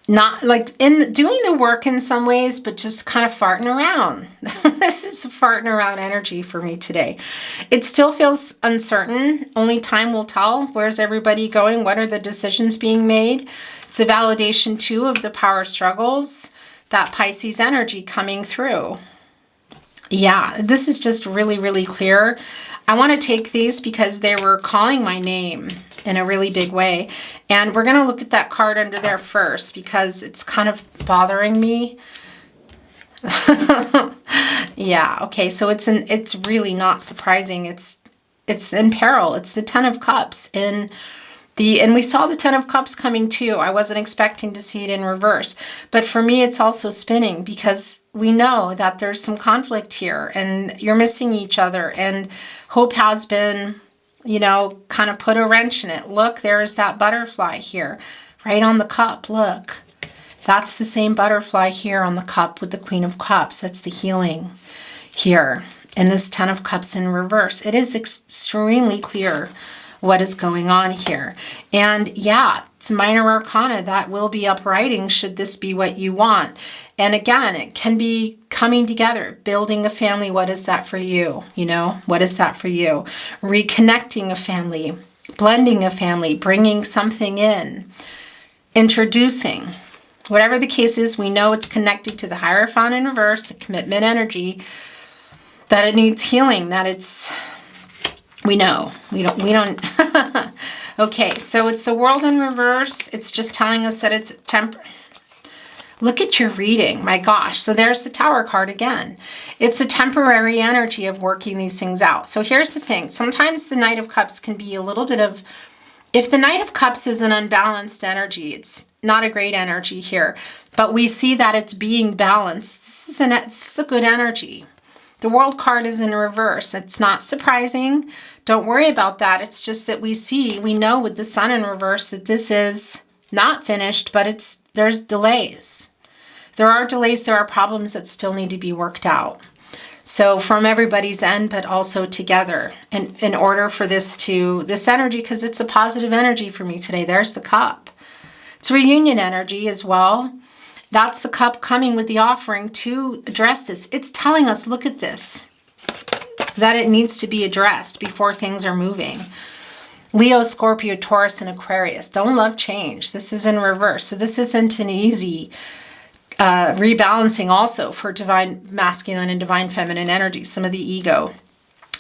S1: the work in some ways, but just kind of farting around. This is a farting around energy for me today. It still feels uncertain. Only time will tell. Where's everybody going? What are the decisions being made? It's a validation too of the power struggles, that Pisces energy coming through. Yeah, this is just really, really clear. I want to take these because they were calling my name in a really big way. And we're going to look at that card under there first because it's kind of bothering me. Yeah, okay, so it's really not surprising. It's in peril. It's the 10 of Cups in And we saw the Ten of Cups coming too. I wasn't expecting to see it in reverse. But for me, it's also spinning because we know that there's some conflict here and you're missing each other. And hope has been, you know, kind of put a wrench in it. Look, there's that butterfly here, right on the cup. Look, that's the same butterfly here on the cup with the Queen of Cups. That's the healing here. And this Ten of Cups in reverse. It is extremely clear what is going on here. And yeah, it's minor arcana that will be uprighting should this be what you want. And again, it can be coming together, building a family. What is that for you? You know, what is that for you? Reconnecting a family, blending a family, bringing something in, introducing. Whatever the case is, we know it's connected to the Hierophant in reverse, the commitment energy, that it needs healing, that it's, we know, we don't. Okay, so it's the World in reverse. It's just telling us that it's Look at your reading, my gosh. So there's the Tower card again. It's a temporary energy of working these things out. So here's the thing. Sometimes the Knight of Cups can be a little bit of, if the Knight of Cups is an unbalanced energy, it's not a great energy here, but we see that it's being balanced. This is a good energy. The World card is in reverse. It's not surprising. Don't worry about that. It's just that we know with the Sun in reverse that this is not finished, but there's delays. There are delays, there are problems that still need to be worked out. So from everybody's end, but also together. And in order for this energy, because it's a positive energy for me today, there's the Cup. It's reunion energy as well. That's the Cup coming with the offering to address this. It's telling us, look at this, that it needs to be addressed before things are moving. Leo, Scorpio, Taurus, and Aquarius don't love change. This is in reverse. So this isn't an easy rebalancing also for divine masculine and divine feminine energy. Some of the ego.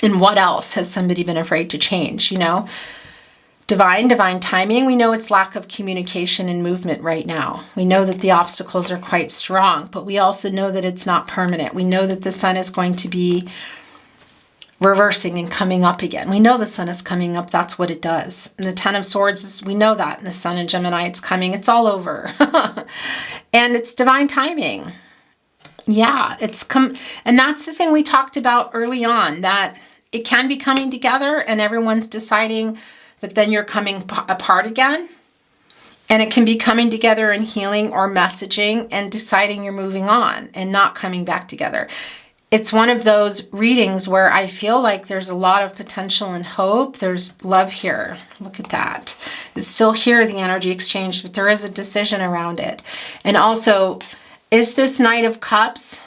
S1: And what else has somebody been afraid to change, you know? Divine timing, we know it's lack of communication and movement right now. We know that the obstacles are quite strong, but we also know that it's not permanent. We know that the Sun is going to be reversing and coming up again. We know the Sun is coming up. That's what it does. And the Ten of Swords, we know that. And the Sun in Gemini, it's coming. It's all over. And it's divine timing. Yeah, and that's the thing we talked about early on, that it can be coming together and everyone's deciding that then you're coming apart again. And it can be coming together and healing or messaging and deciding you're moving on and not coming back together. It's one of those readings where I feel like there's a lot of potential and hope. There's love here. Look at that. It's still here, the energy exchange, but there is a decision around it. And also, is this Knight of Cups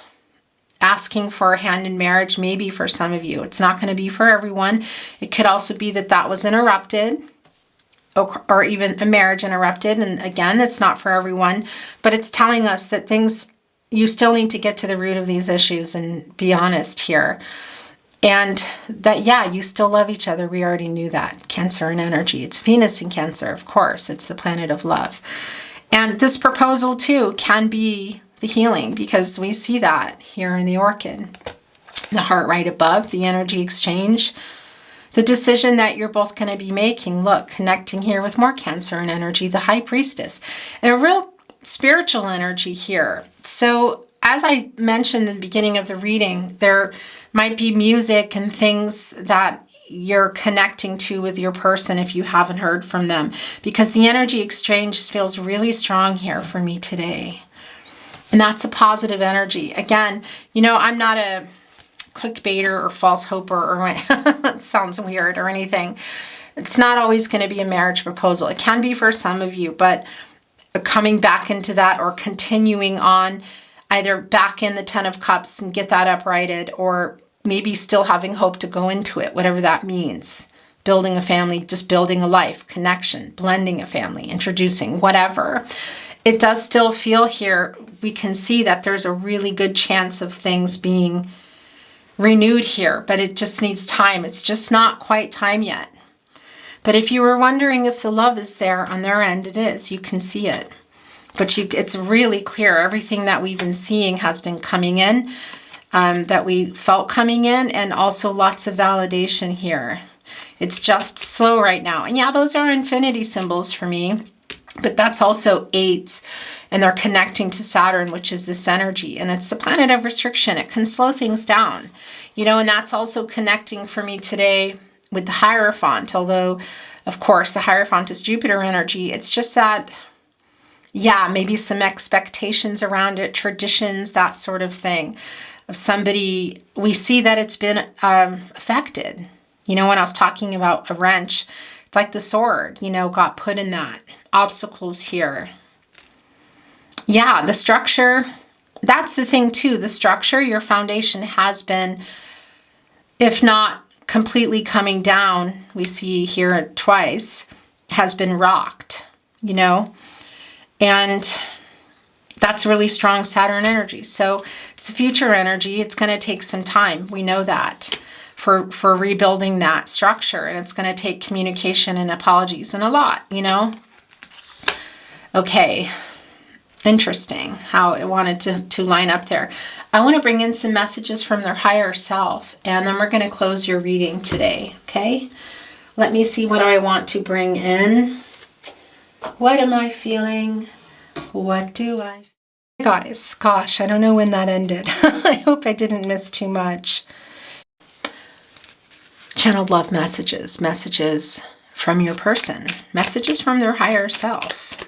S1: asking for a hand in marriage? Maybe for some of you. It's not going to be for everyone. It could also be that was interrupted, or even a marriage interrupted. And again, it's not for everyone, but it's telling us that you still need to get to the root of these issues and be honest here. And that, yeah, you still love each other. We already knew that. Cancer and energy. It's Venus in Cancer, of course. It's the planet of love. And this proposal, too, can be the healing, because we see that here in the Orchid. The heart right above, the energy exchange. The decision that you're both going to be making. Look, connecting here with more Cancer and energy. The High Priestess. And a real spiritual energy here. So as I mentioned in the beginning of the reading, there might be music and things that you're connecting to with your person if you haven't heard from them, because the energy exchange feels really strong here for me today. And that's a positive energy. Again, you know, I'm not a clickbaiter or false hoper or it sounds weird or anything. It's not always going to be a marriage proposal. It can be for some of you, but coming back into that or continuing on, either back in the Ten of Cups and get that uprighted, or maybe still having hope to go into it, whatever that means. Building a family, just building a life, connection, blending a family, introducing, whatever. It does still feel here, we can see that there's a really good chance of things being renewed here, but it just needs time. It's just not quite time yet. But if you were wondering if the love is there on their end, it is. You can see it. But it's really clear. Everything that we've been seeing has been coming in, that we felt coming in, and also lots of validation here. It's just slow right now. And yeah, those are infinity symbols for me, but that's also eights, and they're connecting to Saturn, which is this energy, and it's the planet of restriction. It can slow things down, and that's also connecting for me today with the Hierophant, although, of course, the Hierophant is Jupiter energy. It's just that, yeah, maybe some expectations around it, traditions, that sort of thing, of somebody. We see that it's been affected. When I was talking about a wrench, it's like the sword, got put in that. Obstacles here. Yeah, the structure, that's the thing too. The structure, your foundation has been, if not completely coming down, we see here twice, has been rocked, and that's really strong Saturn energy. So it's a future energy. It's going to take some time. We know that for rebuilding that structure, and it's going to take communication and apologies and a lot, Okay. Interesting how it wanted to line up there. I want to bring in some messages from their higher self, and then we're going to close your reading today, okay? Let me see what I want to bring in. What am I feeling? What do I... Guys, gosh, I don't know when that ended. I hope I didn't miss too much. Channeled love messages. Messages from your person. Messages from their higher self.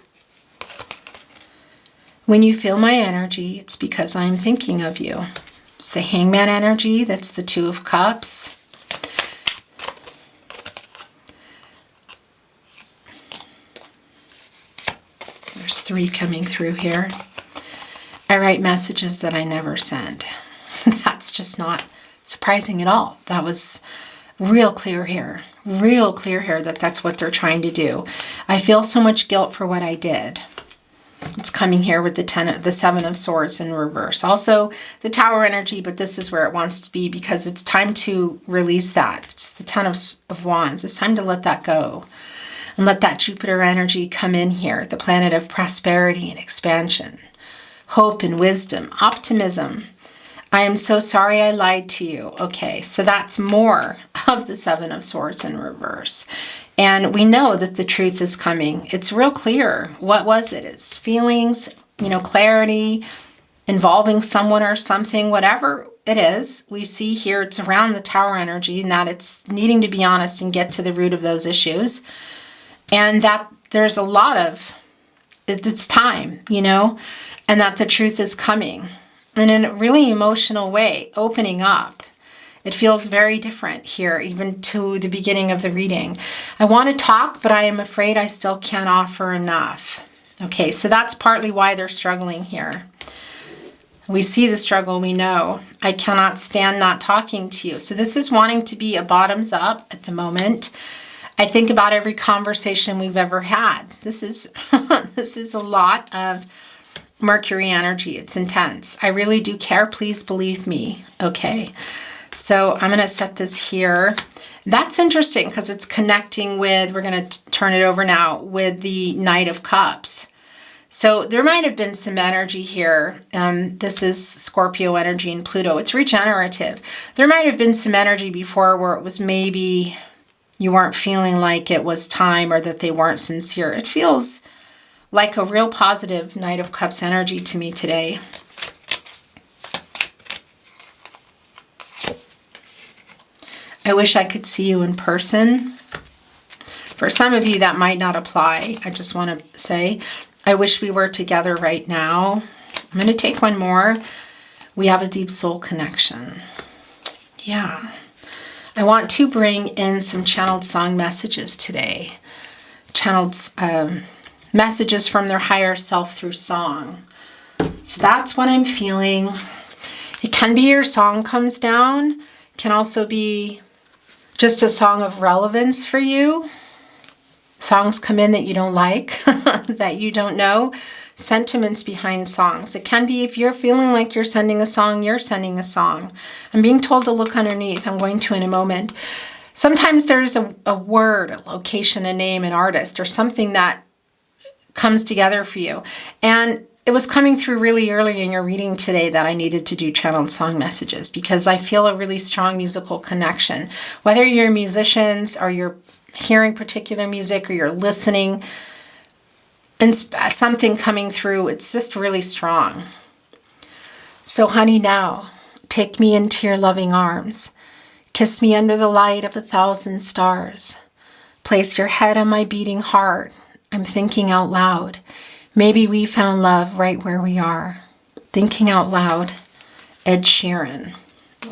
S1: When you feel my energy, it's because I'm thinking of you. It's the Hangman energy. That's the Two of Cups. There's 3 coming through here. I write messages that I never send. That's just not surprising at all. That was real clear here. Real clear here that that's what they're trying to do. I feel so much guilt for what I did. It's coming here with the 7 of Swords in reverse. Also the Tower energy, but this is where it wants to be because it's time to release that. It's the 10 of Wands. It's time to let that go and let that Jupiter energy come in here, the planet of prosperity and expansion, hope and wisdom, optimism. I am so sorry I lied to you. Okay, so that's more of the 7 of Swords in reverse. And we know that the truth is coming. It's real clear. What was it? It's feelings, clarity, involving someone or something, whatever it is. We see here it's around the Tower energy, and that it's needing to be honest and get to the root of those issues. And that there's a lot of, it's time, and that the truth is coming. And in a really emotional way, opening up. It feels very different here, even to the beginning of the reading. I want to talk, but I am afraid I still can't offer enough. Okay, so that's partly why they're struggling here. We see the struggle, we know. I cannot stand not talking to you. So this is wanting to be a bottoms up at the moment. I think about every conversation we've ever had. This is this is a lot of Mercury energy. It's intense. I really do care. Please believe me. Okay. So I'm going to set this here. That's interesting because it's connecting with, we're going to turn it over now, with the Knight of Cups. So there might have been some energy here. This is Scorpio energy and Pluto. It's regenerative. There might have been some energy before where it was maybe you weren't feeling like it was time or that they weren't sincere. It feels like a real positive Knight of Cups energy to me today. I wish I could see you in person. For some of you, that might not apply. I just want to say, I wish we were together right now. I'm going to take one more. We have a deep soul connection. Yeah. I want to bring in some channeled song messages today. Channeled messages from their higher self through song. So that's what I'm feeling. It can be your song comes down. It can also be just a song of relevance for you. Songs come in that you don't like, that you don't know. Sentiments behind songs. It can be if you're feeling like you're sending a song, you're sending a song. I'm being told to look underneath. I'm going to in a moment. Sometimes there's a word, a location, a name, an artist, or something that comes together for you. And it was coming through really early in your reading today that I needed to do channeled song messages because I feel a really strong musical connection. Whether you're musicians or you're hearing particular music or you're listening and something coming through, it's just really strong. So honey, now take me into your loving arms. Kiss me under the light of 1,000 stars. Place your head on my beating heart. I'm thinking out loud. Maybe we found love right where we are. Thinking out loud. Ed Sheeran.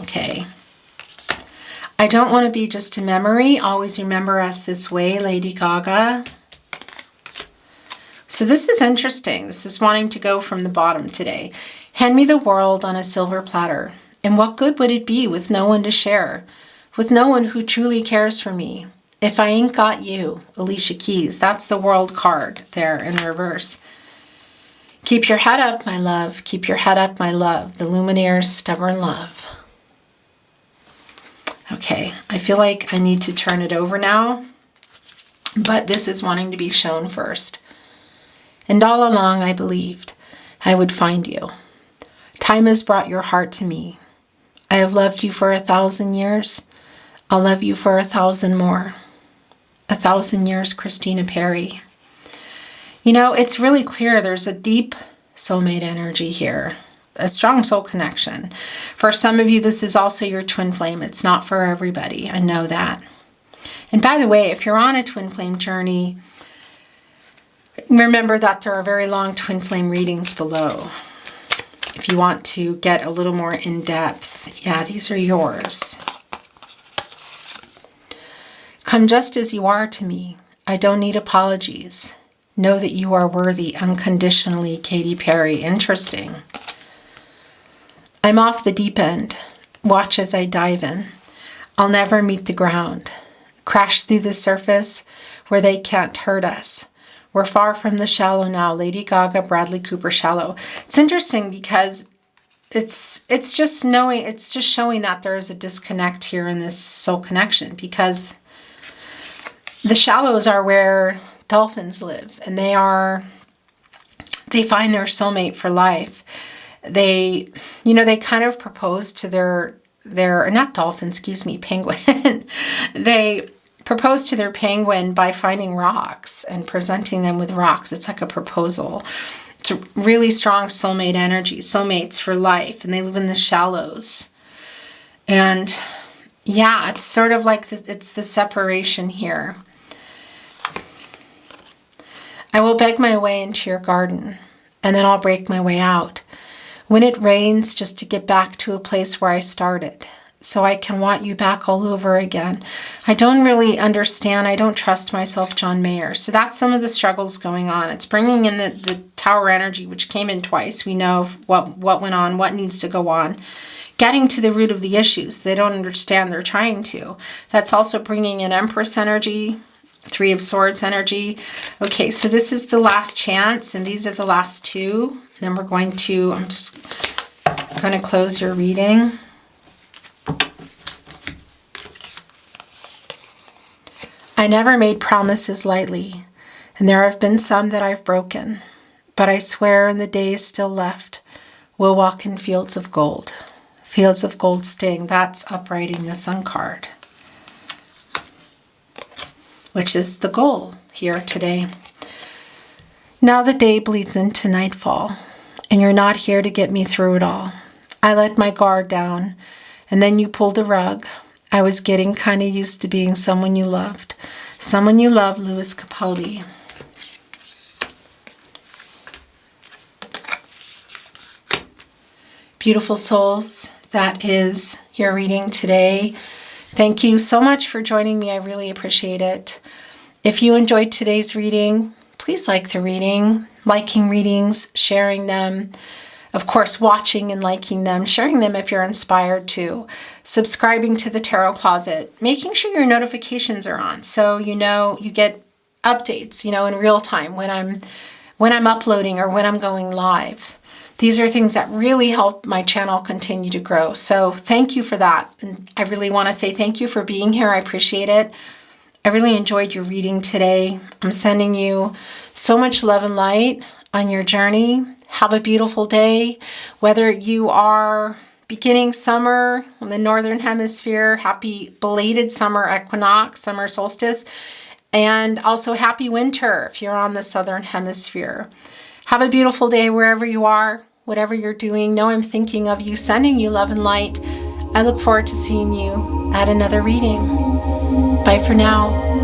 S1: Okay. I don't want to be just a memory. Always remember us this way, Lady Gaga. So this is interesting. This is wanting to go from the bottom today. Hand me the world on a silver platter. And what good would it be with no one to share? With no one who truly cares for me? If I ain't got you, Alicia Keys. That's the world card there in reverse. Keep your head up, my love. Keep your head up, my love. The Luminaire's stubborn love. Okay, I feel like I need to turn it over now. But this is wanting to be shown first. And all along I believed I would find you. Time has brought your heart to me. I have loved you for 1,000 years. I'll love you for 1,000 more. 1,000 years, Christina Perry. You know, it's really clear there's a deep soulmate energy here, a strong soul connection. For some of you, this is also your twin flame. It's not for everybody. I know that. And by the way, if you're on a twin flame journey, remember that there are very long twin flame readings below. If you want to get a little more in depth, yeah, these are yours. Come just as you are to me. I don't need apologies. Know that you are worthy unconditionally, Katy Perry. Interesting. I'm off the deep end. Watch as I dive in. I'll never meet the ground. Crash through the surface where they can't hurt us. We're far from the shallow now. Lady Gaga, Bradley Cooper, Shallow. It's interesting because it's just showing that there is a disconnect here in this soul connection, because the shallows are where dolphins live, and they find their soulmate for life. They kind of propose to their not dolphin, excuse me, penguin. They propose to their penguin by finding rocks and presenting them with rocks. It's like a proposal. It's a really strong soulmate energy, soulmates for life, and they live in the shallows. And yeah, it's sort of like it's the separation here. I will beg my way into your garden, and then I'll break my way out. When it rains, just to get back to a place where I started, so I can want you back all over again. I don't really understand. I don't trust myself, John Mayer. So that's some of the struggles going on. It's bringing in the Tower energy, which came in twice. We know what went on, what needs to go on. Getting to the root of the issues. They don't understand. They're trying to. That's also bringing in Empress energy, Three of Swords energy. Okay, so this is the last chance, and these are the last two. Then we're going to, I'm just going to close your reading. I never made promises lightly, and there have been some that I've broken. But I swear in the days still left, we'll walk in fields of gold. Fields of gold sting. That's uprighting the Sun card, which is the goal here today. Now the day bleeds into nightfall, and you're not here to get me through it all. I let my guard down, and then you pulled a rug. I was getting kind of used to being someone you loved. Someone you loved, Lewis Capaldi. Beautiful souls, that is your reading today. Thank you so much for joining me. I really appreciate it. If you enjoyed today's reading, please like the reading, liking readings, sharing them, of course, watching and liking them, sharing them if you're inspired to, subscribing to the Tarot Closet, making sure your notifications are on so you get updates, in real time when I'm uploading or when I'm going live. These are things that really help my channel continue to grow. So thank you for that. And I really want to say thank you for being here. I appreciate it. I really enjoyed your reading today. I'm sending you so much love and light. on your journey. Have a beautiful day. Whether you are beginning summer in the Northern Hemisphere, happy belated summer equinox, summer solstice, and also happy winter if you're on the Southern Hemisphere. Have a beautiful day wherever you are, whatever you're doing. Know I'm thinking of you, sending you love and light. I look forward to seeing you at another reading. Bye for now.